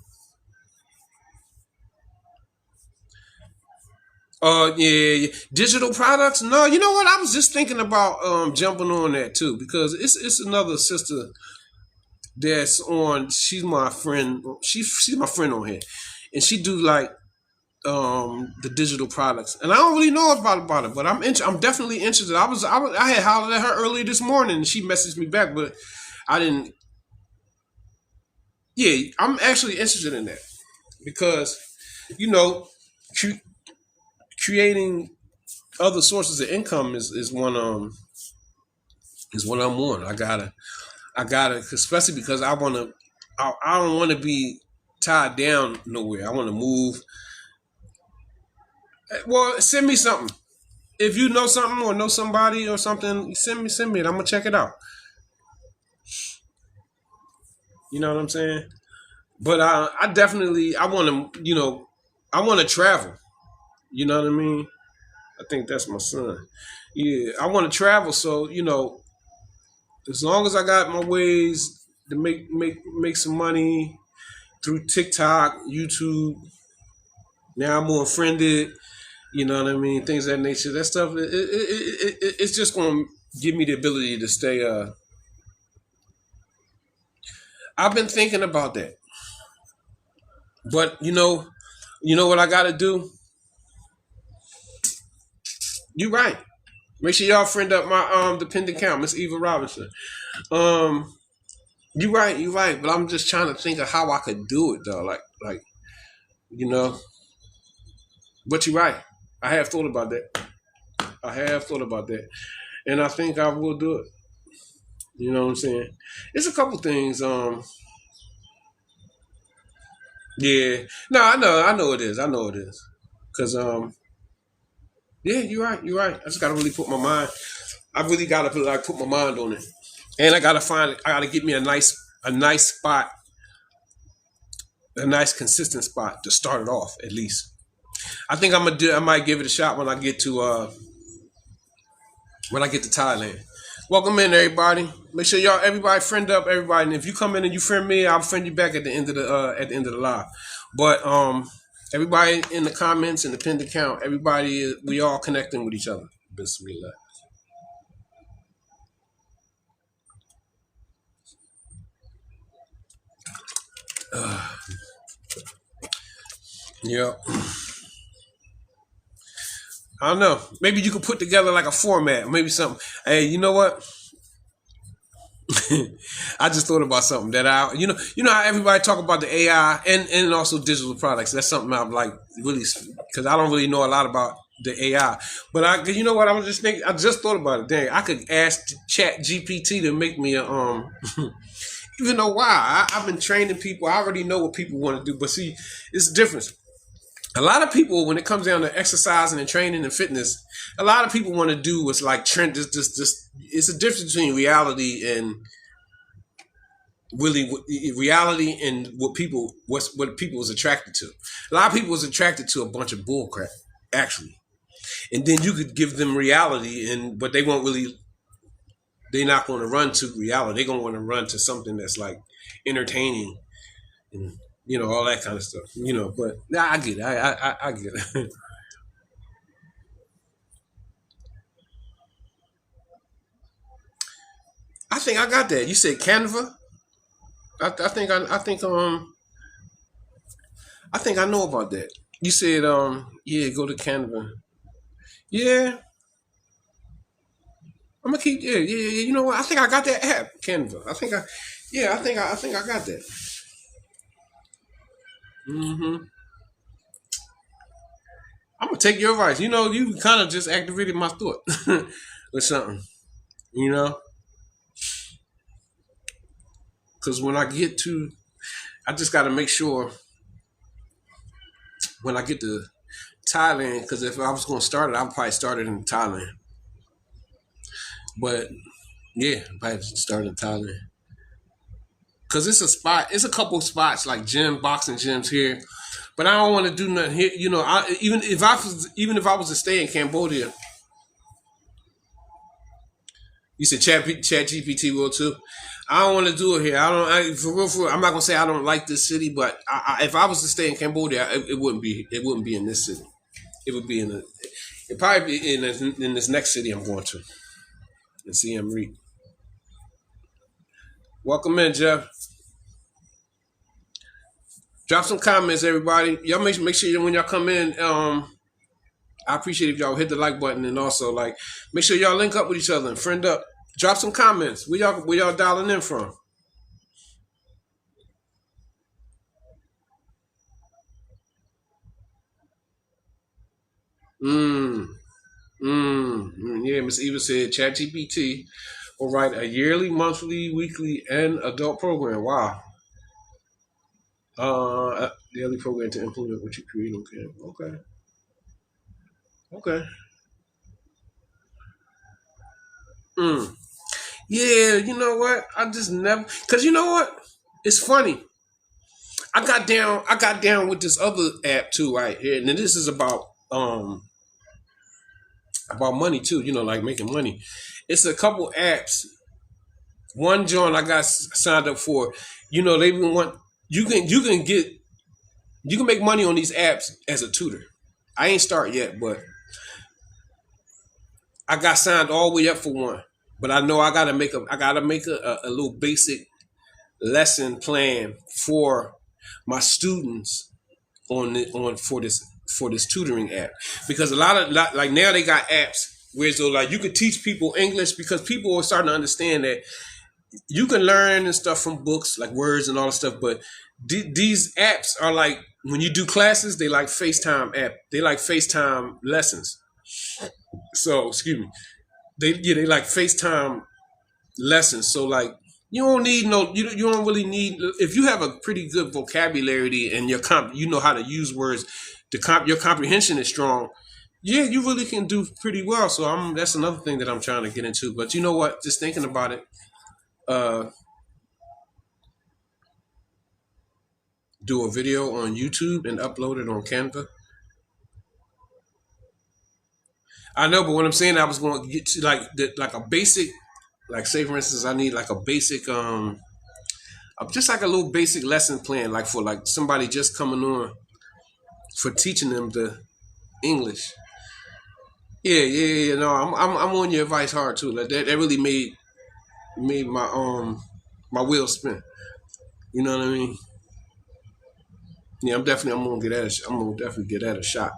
[SPEAKER 1] Yeah. Digital products. No, you know what? I was just thinking about jumping on that too because it's another sister that's on. She's my friend. She's my friend on here, and she do like the digital products, and I don't really know about it, but I'm definitely interested. I had hollered at her earlier this morning, and she messaged me back, but I didn't. Yeah, I'm actually interested in that because you know, cre- creating other sources of income is what I'm on. I gotta, especially because I don't want to be tied down nowhere. I want to move. Well, send me something. If you know something or know somebody or something, send me it. I'm gonna check it out. You know what I'm saying? But I definitely I want to I want to travel. You know what I mean? I think that's my son. Yeah, I want to travel. So as long as I got my ways to make some money through TikTok, YouTube. Now I'm more friended. You know what I mean? Things of that nature. That stuff. It's just gonna give me the ability to stay. I've been thinking about that, but you know what I got to do. You right. Make sure y'all friend up my dependent account, Miss Eva Robinson. Um, you right, you right. But I'm just trying to think of how I could do it though. Like you know. But you're right. I have thought about that. I have thought about that, and I think I will do it. You know what I'm saying? It's a couple things. Yeah. No, I know it is. I know it is. Cause yeah, you're right. You're right. I just gotta really put my mind. I really gotta put my mind on it, and I gotta find. I gotta get me a nice spot, a nice consistent spot to start it off at least. I think I'm gonna do. I might give it a shot when I get to Thailand. Welcome in, everybody. Make sure everybody friend up everybody. And if you come in and you friend me, I'll friend you back at the end of the live. But everybody in the comments and the pinned account, everybody, we all connecting with each other. Bismillah. Yeah. I don't know. Maybe you could put together like a format, maybe something. Hey, you know what? I just thought about something that you know how everybody talk about the AI and also digital products. That's something I'm like really because I don't really know a lot about. the AI. But you know what? I was just thinking. I just thought about it. Dang, I could ask Chat GPT to make me a Even though why I've been training people, I already know what people want to do. But see, it's different. A lot of people, when it comes down to exercising and training and fitness, a lot of people want to do what's like trend. This. It's a difference between reality and really reality and what people was attracted to. A lot of people was attracted to a bunch of bullcrap, actually. And then you could give them reality, and but they won't really. They're not going to run to reality. They're going to want to run to something that's like entertaining and all that kind of stuff. But nah, I get it. I get it. I think I got that. You said Canva. I think I know about that. You said yeah, go to Canva. Yeah, I'm gonna keep yeah. You know what? I think I got that app, Canva. I think I got that. Hmm. I'm gonna take your advice. You kind of just activated my thought or something. You know, because when I get to, I just got to make sure when I get to Thailand. Because if I was gonna start it, I'd probably start it in Thailand. But yeah, I probably start in Thailand. Cause it's a spot, it's a couple spots like boxing gyms here, but I don't want to do nothing here. Even if I was to stay in Cambodia, you said Chat GPT will too. I don't want to do it here. For real. I'm not gonna say I don't like this city, but if I was to stay in Cambodia, it wouldn't be. It wouldn't be in this city. It would be in the. It probably be in this next city I'm going to in Siem Reap. Welcome in, Jeff. Drop some comments, everybody. Y'all make sure that when y'all come in, I appreciate if y'all hit the like button and also like make sure y'all link up with each other and friend up. Drop some comments. Where y'all dialing in from? Mm, yeah, Miss Eva said ChatGPT will write a yearly, monthly, weekly, and adult program. Wow. Daily program to implement what you create. Okay. Okay. Mm. Yeah, you know what? I just never, cause you know what? It's funny. I got down with this other app too, right here, and this is about money too. Like making money. It's a couple apps. One joint I got signed up for. They want you can make money on these apps as a tutor. I ain't start yet, but I got signed all the way up for one. But I know I gotta make a little basic lesson plan for my students on for this tutoring app because a like now they got apps where so like you could teach people English because people are starting to understand that you can learn and stuff from books like words and all the stuff, but these apps are like when you do classes, they like FaceTime lessons. So excuse me, they like FaceTime lessons. So like you don't really need if you have a pretty good vocabulary and you know how to use words, your comprehension is strong. Yeah, you really can do pretty well. So that's another thing that I'm trying to get into. But you know what? Just thinking about it, uh, do a video on YouTube and upload it on Canva. I know, but what I'm saying, I was going to get to like a basic, like say for instance, I need like a basic just like a little basic lesson plan, like for like somebody just coming on for teaching them the English. Yeah. No, I'm on your advice hard too. Like that really made my wheels spin. You know what I mean? Yeah, I'm gonna definitely get that a shot.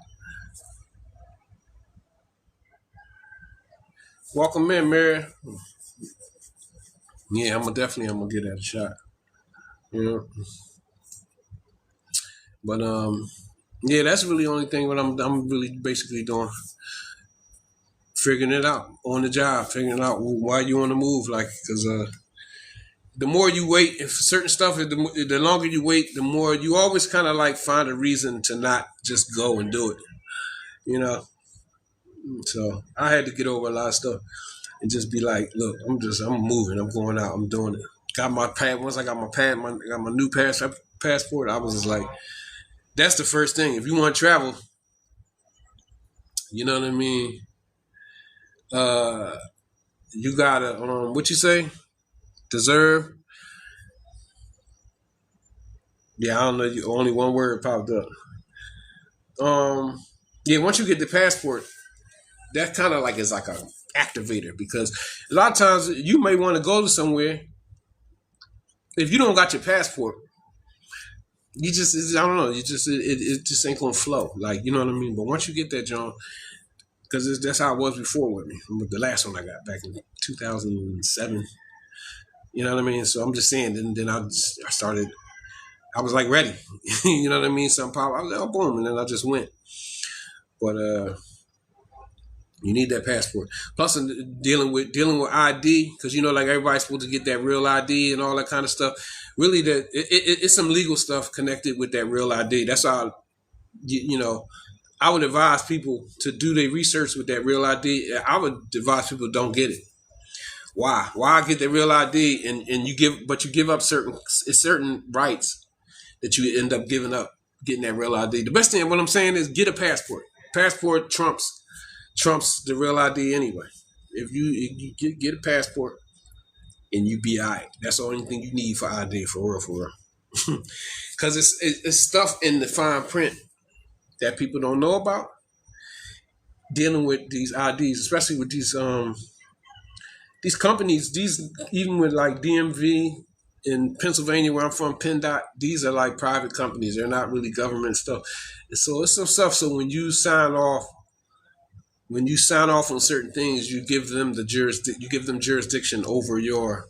[SPEAKER 1] Welcome in, Mary. Yeah, I'm gonna get that a shot. You know, but Yeah, that's really the only thing what I'm really basically doing, figuring it out on the job, figuring out why you want to move, like because the more you wait, if certain stuff, the longer you wait, the more you always kind of like find a reason to not just go and do it, you know. So I had to get over a lot of stuff and just be like, look, I'm moving, I'm going out, I'm doing it. Got my pad once I got got my new passport. I was just like, that's the first thing. If you want to travel, you know what I mean. Uh, you gotta what you say, deserve. Yeah, I don't know. Only one word popped up. Um, yeah, once you get the passport, that kind of like is like a activator because a lot of times you may want to go to somewhere. If you don't got your passport, you just I don't know. You just it just ain't gonna flow. Like you know what I mean. But once you get that, John, because that's how it was before with me. With the last one I got back in 2007. You know what I mean. So I'm just saying. Then I started. I was like ready. You know what I mean. Some pop. I was like, oh boom, and then I just went. But you need that passport. Plus, dealing with ID, because you know, like everybody's supposed to get that real ID and all that kind of stuff. Really, it's some legal stuff connected with that real ID. That's all. You know, I would advise people to do their research with that real ID. I would advise people don't get it. Why? Why get the real ID and you give up certain rights that you end up giving up getting that real ID. The best thing, what I'm saying is get a passport. Passport trumps the real ID anyway. If you get a passport and you be all right, that's the only thing you need for ID for real, for real. Because it's stuff in the fine print that people don't know about dealing with these IDs, especially with these companies. These even with like DMV in Pennsylvania, where I'm from, PennDOT. These are like private companies. They're not really government stuff. So it's some stuff. So when you sign off on certain things, you give them you give them jurisdiction over your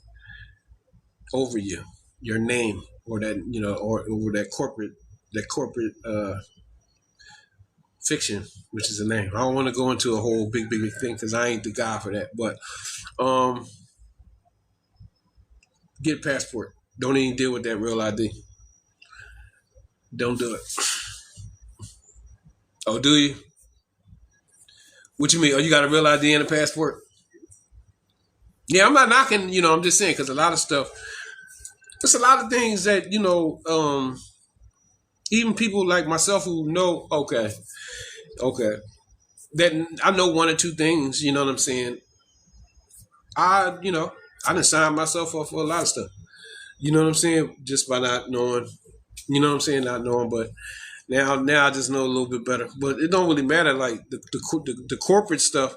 [SPEAKER 1] name or that or over that corporate fiction, which is a name. I don't want to go into a whole big thing because I ain't the guy for that. But um, get a passport. Don't even deal with that real ID. Don't do it. Oh, do you? What you mean? Oh, you got a real ID and a passport? Yeah, I'm not knocking. I'm just saying because a lot of stuff. There's a lot of things that even people like myself who know. Okay, okay, that I know one or two things. You know what I'm saying? I didn't sign myself up for a lot of stuff. You know what I'm saying? Just by not knowing. You know what I'm saying? Not knowing, but now I just know a little bit better. But it don't really matter. Like the corporate stuff.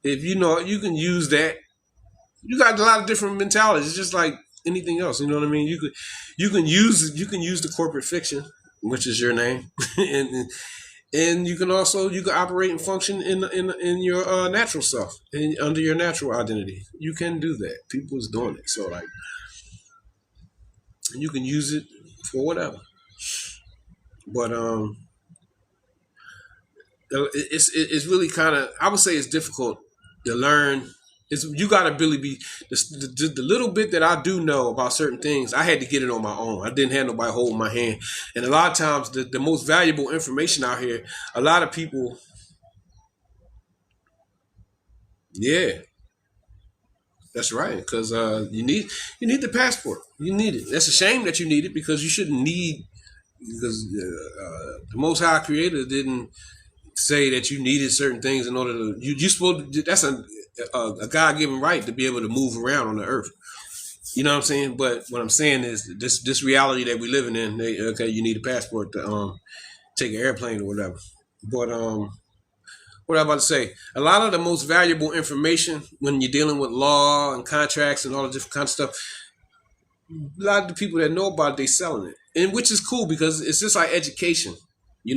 [SPEAKER 1] If you know, you can use that. You got a lot of different mentalities. It's just like anything else. You know what I mean? You can use the corporate fiction, which is your name, and you can operate and function in your natural self, under your natural identity. You can do that. People's doing it, so like you can use it for whatever. But it's really kind of, I would say it's difficult to learn. You got to really be the little bit that I do know about certain things. I had to get it on my own. I didn't have nobody holding my hand. And a lot of times, the most valuable information out here, a lot of people, yeah, that's right. Because you need the passport. You need it. That's a shame that you need it because you shouldn't need because the Most High Creator didn't say that you needed certain things in order to you supposed to, that's a God given right to be able to move around on the earth. You know what I'm saying? But what I'm saying is this reality that we living in. Okay, you need a passport to take an airplane or whatever. But what I'm about to say, a lot of the most valuable information when you're dealing with law and contracts and all the different kind of stuff, a lot of the people that know about it, they selling it, and which is cool because it's just like education. You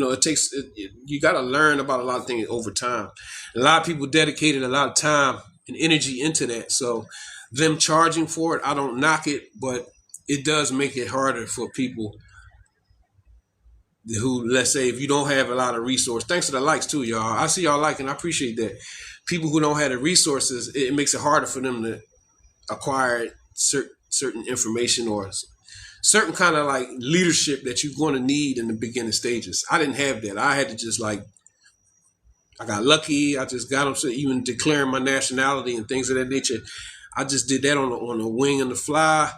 [SPEAKER 1] got to learn about a lot of things over time. A lot of people dedicated a lot of time and energy into that. So them charging for it, I don't knock it, but it does make it harder for people who, let's say, if you don't have a lot of resource, thanks for the likes too, y'all. I see y'all liking. I appreciate that. People who don't have the resources, it makes it harder for them to acquire certain information or certain kind of like leadership that you're going to need in the beginning stages. I didn't have that. I had to just like, I got lucky. I just got them to even declaring my nationality and things of that nature. I just did that on the wing and the fly,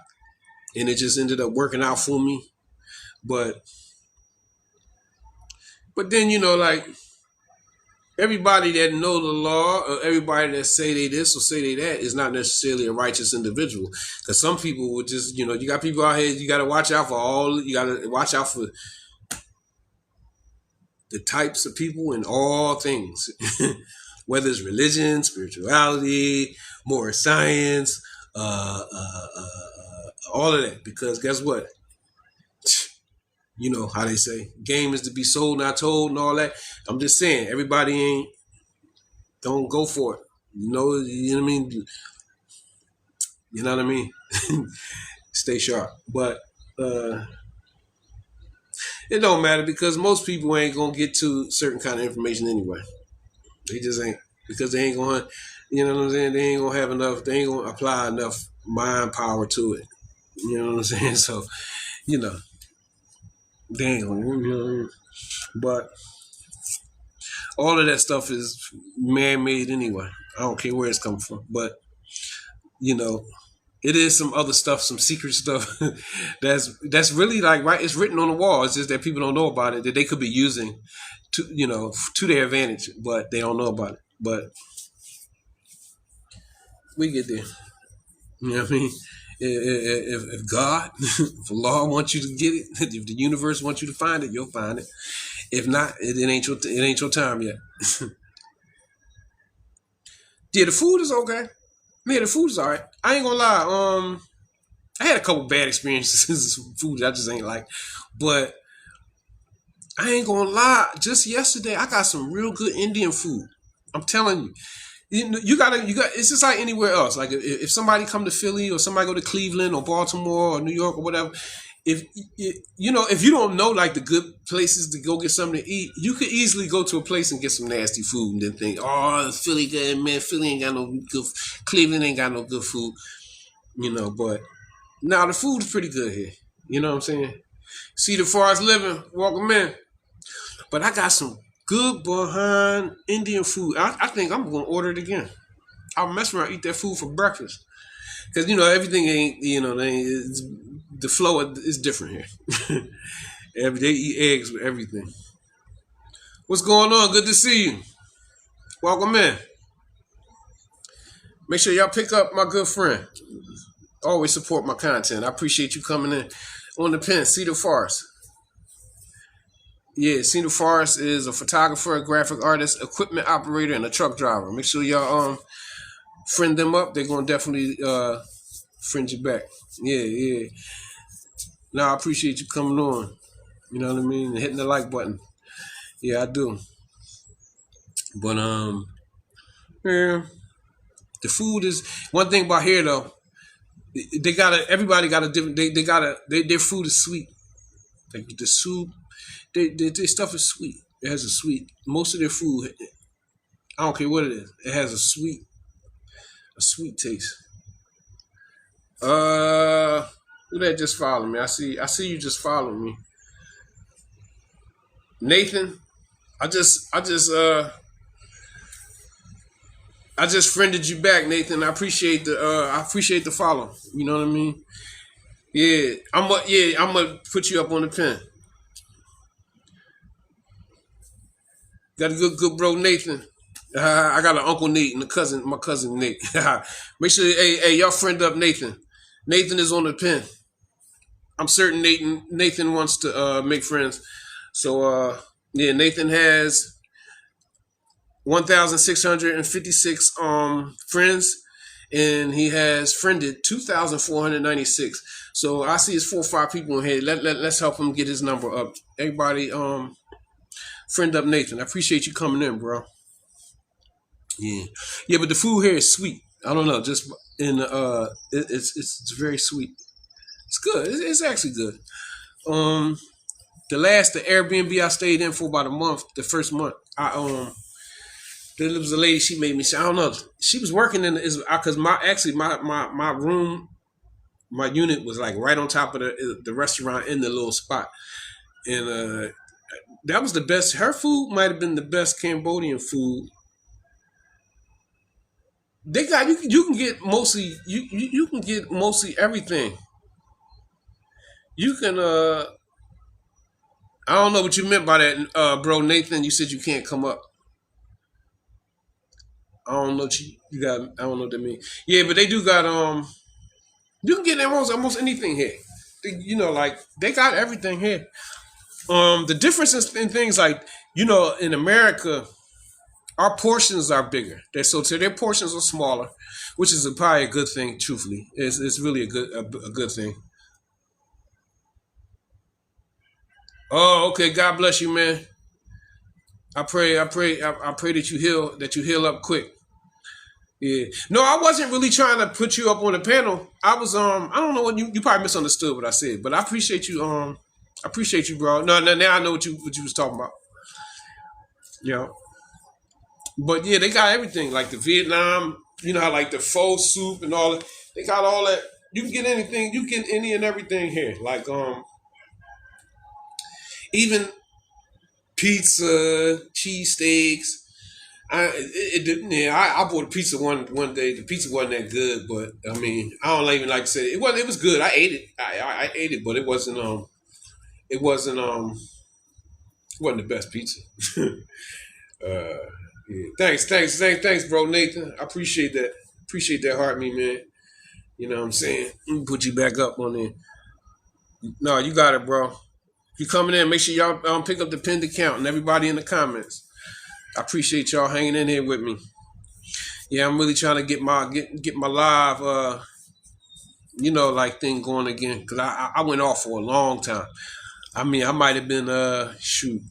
[SPEAKER 1] and it just ended up working out for me. But then, like, everybody that know the law or everybody that say they this or say they that is not necessarily a righteous individual. Because some people would just, you got people out here, you got to watch out for you got to watch out for the types of people in all things, whether it's religion, spirituality, more science, all of that. Because guess what? You know how they say, game is to be sold, not told, and all that. I'm just saying, everybody don't go for it. You know what I mean? You know what I mean? Stay sharp. But it don't matter because most people ain't gonna get to certain kind of information anyway. They just ain't, because they ain't gonna, you know what I'm saying? They ain't gonna have enough. They ain't gonna apply enough mind power to it. You know what I'm saying? So, they ain't gonna. But all of that stuff is man-made anyway. I don't care where it's coming from, but it is some other stuff, some secret stuff that's really like right. It's written on the wall. It's just that people don't know about it. That they could be using to their advantage, but they don't know about it. But we get there. You know what I mean? If God, if Allah wants you to get it, if the universe wants you to find it, you'll find it. If not, it ain't your time yet. Yeah, the food is okay. Man, the food is alright. I ain't gonna lie. I had a couple bad experiences with food that I just ain't like, but I ain't gonna lie. Just yesterday, I got some real good Indian food. I'm telling you. You got. It's just like anywhere else. Like if somebody come to Philly or somebody go to Cleveland or Baltimore or New York or whatever, if if you don't know like the good places to go get something to eat, you could easily go to a place and get some nasty food and then think, oh, Philly good, man. Philly ain't got no good. Cleveland ain't got no good food. But now the food is pretty good here. You know what I'm saying? See the forest living, welcome in. But I got some good behind Indian food. I think I'm gonna order it again. I'll mess around, eat that food for breakfast. Because everything ain't, the flow is different here. They eat eggs with everything. What's going on? Good to see you. Welcome in. Make sure y'all pick up my good friend. Always support my content. I appreciate you coming in on the pen. Cedar Forest. Yeah, Cedar Forest is a photographer, a graphic artist, equipment operator, and a truck driver. Make sure y'all friend them up. They're gonna definitely friend you back. Yeah. Now I appreciate you coming on. You know what I mean? And hitting the like button. Yeah, I do. But yeah, the food is one thing about here though. Everybody got a different. Their food is sweet. Like the soup, their stuff is sweet. It has a sweet. Most of their food, I don't care what it is. It has a sweet taste. Who that just followed me? I see you just following me. Nathan, I just friended you back, Nathan. I appreciate the follow. You know what I mean? Yeah, I'm gonna put you up on the pen. Got a good bro Nathan. I got an uncle Nate and my cousin Nate. Make sure, hey, y'all friend up Nathan. Nathan is on the pen. I'm certain Nathan wants to make friends. So yeah, Nathan has 1,656 friends, and he has friended 2,496. So I see it's 4 or 5 people in here. Let's help him get his number up. Everybody, friend up Nathan. I appreciate you coming in, bro. Yeah, but the food here is sweet. I don't know, just in it's very sweet. It's good. It's actually good. The Airbnb I stayed in for about a month. The first month, there was a lady. She made me. I don't know. She was working in because my room, my unit was like right on top of the restaurant in the little spot, and that was the best. Her food might have been the best Cambodian food. They got you can get mostly you can get mostly everything. You can I don't know what you meant by that, bro Nathan. You said you can't come up. I don't know what you got. I don't know what that means. Yeah, but they do got you can get almost anything here. Like they got everything here. The difference in things like in America, our portions are bigger. So their portions are smaller, which is probably a good thing. Truthfully, it's really a good thing. Oh, okay. God bless you, man. I pray that you heal up quick. Yeah. No, I wasn't really trying to put you up on the panel. I was I don't know what you probably misunderstood what I said, but I appreciate you I appreciate you, bro. No, no, now I know what you was talking about. Yeah. But yeah, they got everything like the Vietnam. You know how like the pho soup and all that. They got all that. You can get anything. You can get any and everything here. Like even pizza, cheesesteaks. I bought a pizza one day. The pizza wasn't that good, but I mean, I don't even like to say it. It was good. I ate it. I ate it, but it wasn't it wasn't the best pizza. Yeah. Thanks, bro, Nathan. I appreciate that. Appreciate that heart, me man. You know what I'm saying? Let me put you back up on there. No, you got it, bro. You coming in? Make sure y'all pick up the pinned account and everybody in the comments. I appreciate y'all hanging in here with me. Yeah, I'm really trying to get my live like thing going again because I went off for a long time. I mean, I might have been shoot,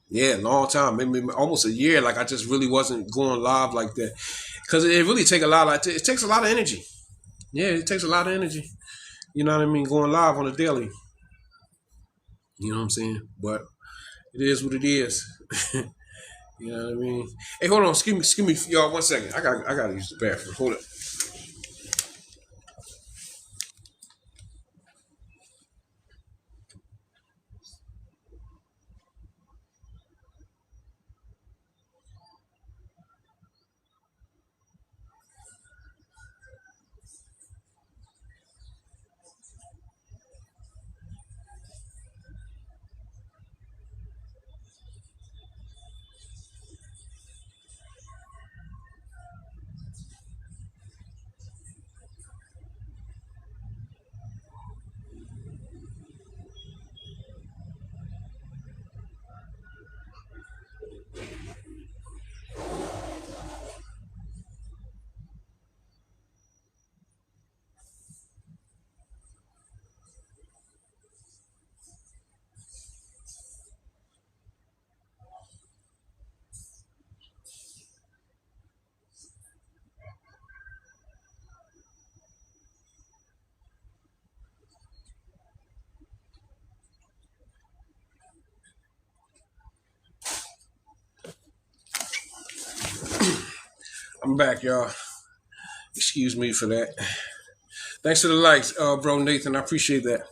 [SPEAKER 1] yeah, a long time, maybe almost a year. Like I just really wasn't going live like that because it really take a lot. It takes a lot of energy. Yeah, it takes a lot of energy. You know what I mean? Going live on a daily. You know what I'm saying? But it is what it is. You know what I mean? Hey, hold on. Excuse me, y'all. 1 second. I gotta use the bathroom. Hold up. I'm back, y'all. Excuse me for that. Thanks for the likes, bro Nathan. I appreciate that.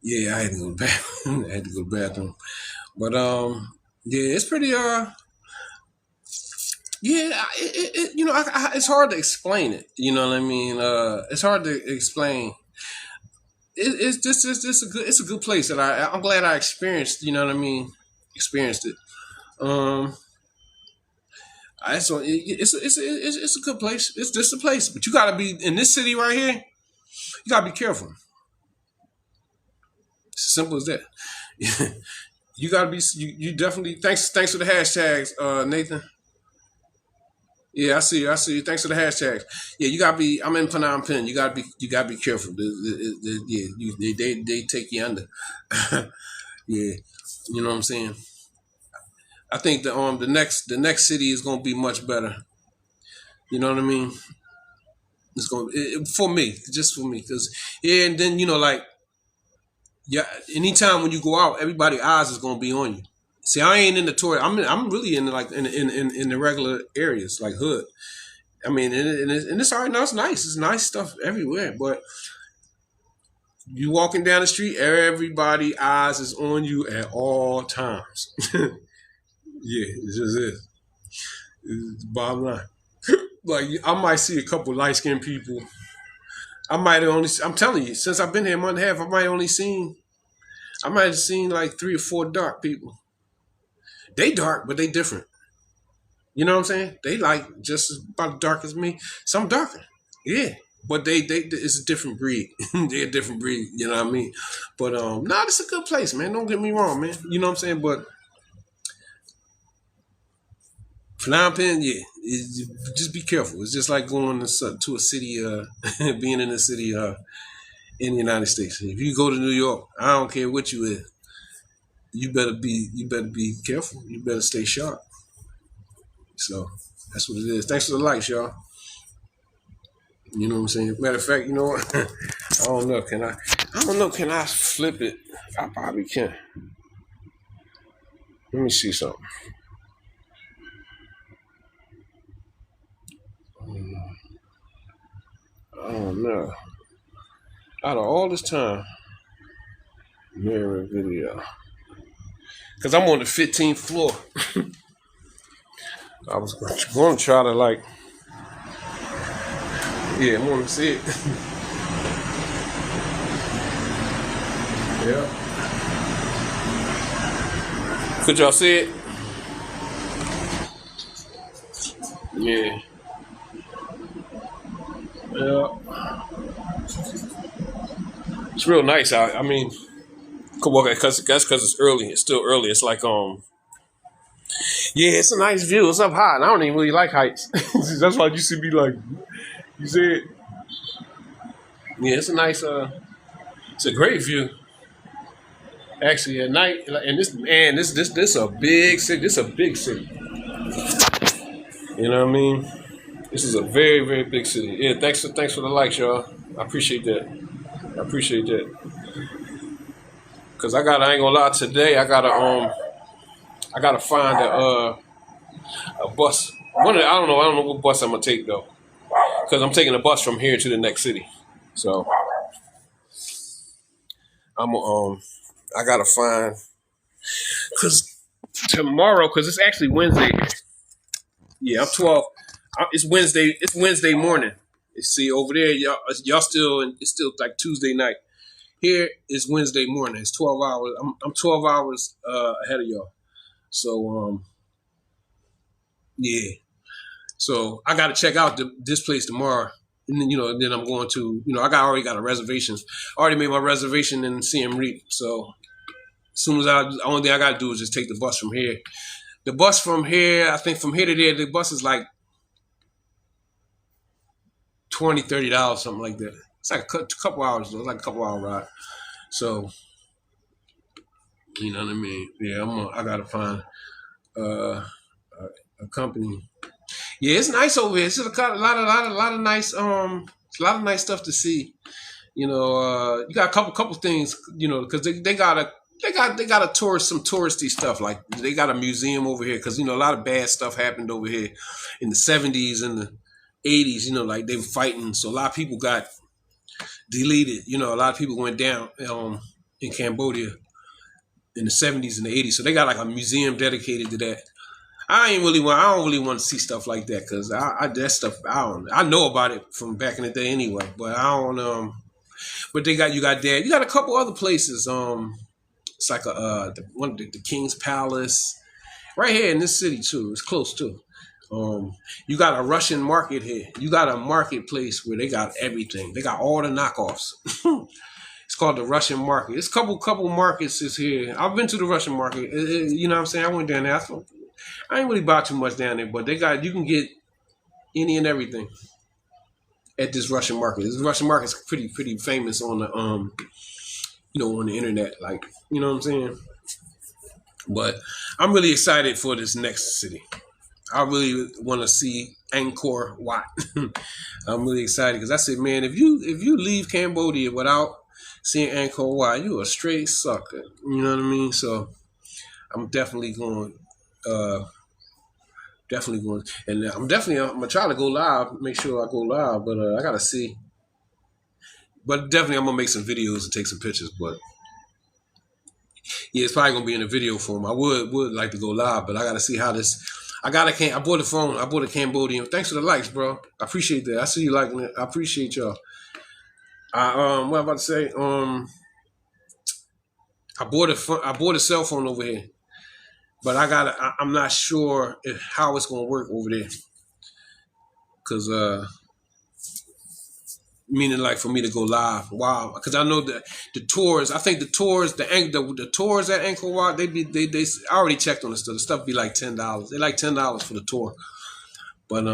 [SPEAKER 1] Yeah, I had to go to the bathroom. I had to go to the bathroom. But yeah, it's pretty yeah, it's hard to explain it. You know what I mean? It's hard to explain. It's a good place that I'm glad I experienced. You know what I mean? Experienced it. Um, it's a good place. It's just a place, but you gotta be in this city right here. You gotta be careful. It's as simple as that. You gotta be. You definitely. Thanks for the hashtags, Nathan. Yeah, I see you. I see you. Thanks for the hashtags. Yeah, you gotta be. I'm in Phnom Penh. You gotta be careful. Yeah, they take you under. Yeah, you know what I'm saying. I think the next city is gonna be much better. You know what I mean? It's for me, just for me, because yeah, and then like Yeah, anytime when you go out, everybody's eyes is gonna be on you. See, I ain't in the tour. I'm really in like in the regular areas like hood. I mean, and it's all right. No, it's nice. It's nice stuff everywhere. But you walking down the street, everybody eyes is on you at all times. Yeah, it just is. It's the bottom line. Like I might see a couple light skinned people. I might have only. I'm telling you, since I've been here a month and a half, I might have seen like 3 or 4 dark people. They dark, but they different. You know what I'm saying? They like just about as dark as me. Some darker. Yeah. But they it's a different breed. They're a different breed, you know what I mean? But nah, it's a good place, man. Don't get me wrong, man. You know what I'm saying? But Phnom Penh, yeah, just be careful. It's just like going to a city, being in a city in the United States. If you go to New York, I don't care what you is, you better be careful. You better stay sharp. So that's what it is. Thanks for the likes, y'all. You know what I'm saying? Matter of fact, you know what? I don't know. Can I? I don't know. Can I flip it? I probably can. Let me see something. I don't know. Out of all this time, mirror video, because I'm on the 15th floor. I was going to try to like, yeah, I want to see it. Yeah. Could y'all see it? Yeah. Yeah. It's real nice out. I mean, because it's early. It's still early. It's like yeah, it's a nice view. It's up high, and I don't even really like heights. That's why you see me like, you see it. Yeah, it's a nice. It's a great view. Actually, at night, and this a big city. This is a big city. You know what I mean? This is a very very big city. Yeah, thanks for the likes, y'all. I appreciate that. I appreciate that. Cause I ain't gonna lie, today I gotta find a bus. I don't know what bus I'm gonna take though. Cause I'm taking a bus from here to the next city. So I'm I gotta find, cause tomorrow, cause it's actually Wednesday. Yeah, I'm 12. It's Wednesday. It's Wednesday morning. You see over there, y'all still. It's still like Tuesday night. Here is Wednesday morning. It's 12 hours. I'm 12 hours ahead of y'all. So yeah. So I got to check out this place tomorrow, and then then I'm going to already got a reservation. I already made my reservation in CM Reap. So as soon as the only thing I got to do is just take the bus from here. The bus from here, I think from here to there, the bus is like $20-$30, something like that. It's like a couple hours though. It's like a couple hour ride. So you know what I mean? Yeah, I gotta find uh, a company. Yeah, it's nice over here. It's just a lot of nice a lot of nice stuff to see. You got a couple things. Because they got a tourist some touristy stuff, like they got a museum over here because a lot of bad stuff happened over here in the '70s and the '80s. Like they were fighting, so a lot of people got deleted. A lot of people went down in Cambodia in the '70s and the '80s. So they got like a museum dedicated to that. I don't really want to see stuff like that because that stuff I know about it from back in the day anyway. But I don't But you got that. You got a couple other places. It's like the King's Palace right here in this city too. It's close too. You got a Russian market here. You got a marketplace where they got everything. They got all the knockoffs. It's called the Russian market. It's couple markets is here. I've been to the Russian market. You know what I'm saying? I went down there. I ain't really bought too much down there, but you can get any and everything at this Russian market. This Russian market is pretty famous on the on the internet, like you know what I'm saying. But I'm really excited for this next city. I really want to see Angkor Wat. I'm really excited because I said, man, if you leave Cambodia without seeing Angkor Wat, you a straight sucker. You know what I mean? So I'm definitely going, and I'm gonna try to go live. Make sure I go live, but I gotta see. But definitely, I'm gonna make some videos and take some pictures. But yeah, it's probably gonna be in a video form. I would like to go live, but I gotta see how this. I bought a phone. I bought a Cambodian. Thanks for the likes, bro. I appreciate that. I see you liking it. I appreciate y'all. What I'm about to say. I bought a cell phone over here, but I'm not sure how it's gonna work over there, cause meaning like for me to go live. Wow, because I know that the tours. I think the tours, the tours at Angkor Wat, they. I already checked on the stuff. The stuff be like $10. They like $10 for the tour, but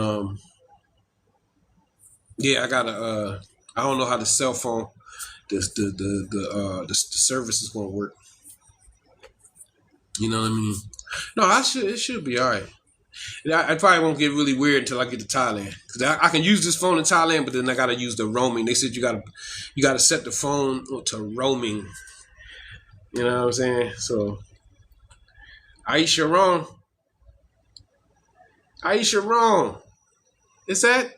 [SPEAKER 1] yeah, I gotta. I don't know how the cell phone, the service is gonna work. You know what I mean? No, it should be all right. I probably won't get really weird until I get to Thailand, because I can use this phone in Thailand, but then I gotta use the roaming. They said you gotta set the phone to roaming. You know what I'm saying? So Aisha wrong. Aisha wrong. Is that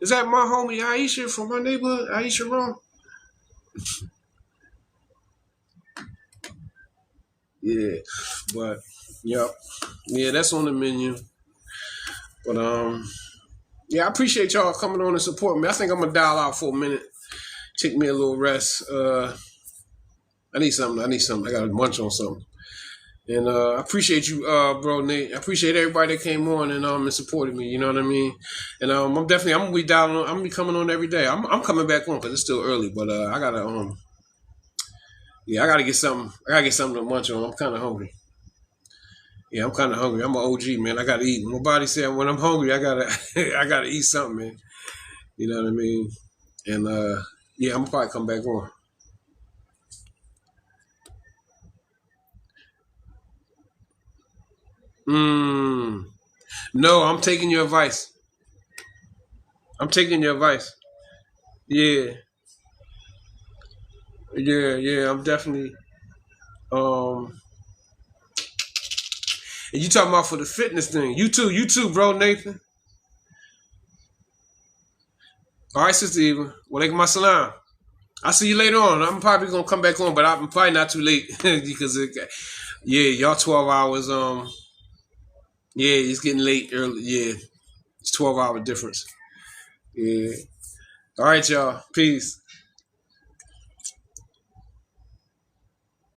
[SPEAKER 1] is that my homie Aisha from my neighborhood? Aisha wrong. Yeah, but yep, yeah, that's on the menu. But yeah, I appreciate y'all coming on and supporting me. I think I'm gonna dial out for a minute, take me a little rest. I need something. I need something. I got to munch on something. And I appreciate you, bro, Nate. I appreciate everybody that came on and supported me. You know what I mean? And I'm gonna be dialing on. I'm gonna be coming on every day. I'm coming back on because it's still early, but I gotta yeah, I gotta get something. I gotta get something to munch on. I'm kind of hungry. Yeah, I'm kind of hungry. I'm an OG, man. I gotta eat. My body said when I'm hungry, I gotta I gotta eat something, man. You know what I mean? And yeah, I'm gonna probably come back on. Mm, no, I'm taking your advice. I'm taking your advice. Yeah, yeah. I'm definitely. Um, and you talking about for the fitness thing? You too, bro, Nathan. All right, Sister Eva. Walaikum salam. I'll see you later on. I'm probably gonna come back on, but I'm probably not too late because yeah, y'all 12 hours. Yeah, it's getting late early. Yeah, it's 12-hour difference. Yeah. All right, y'all. Peace.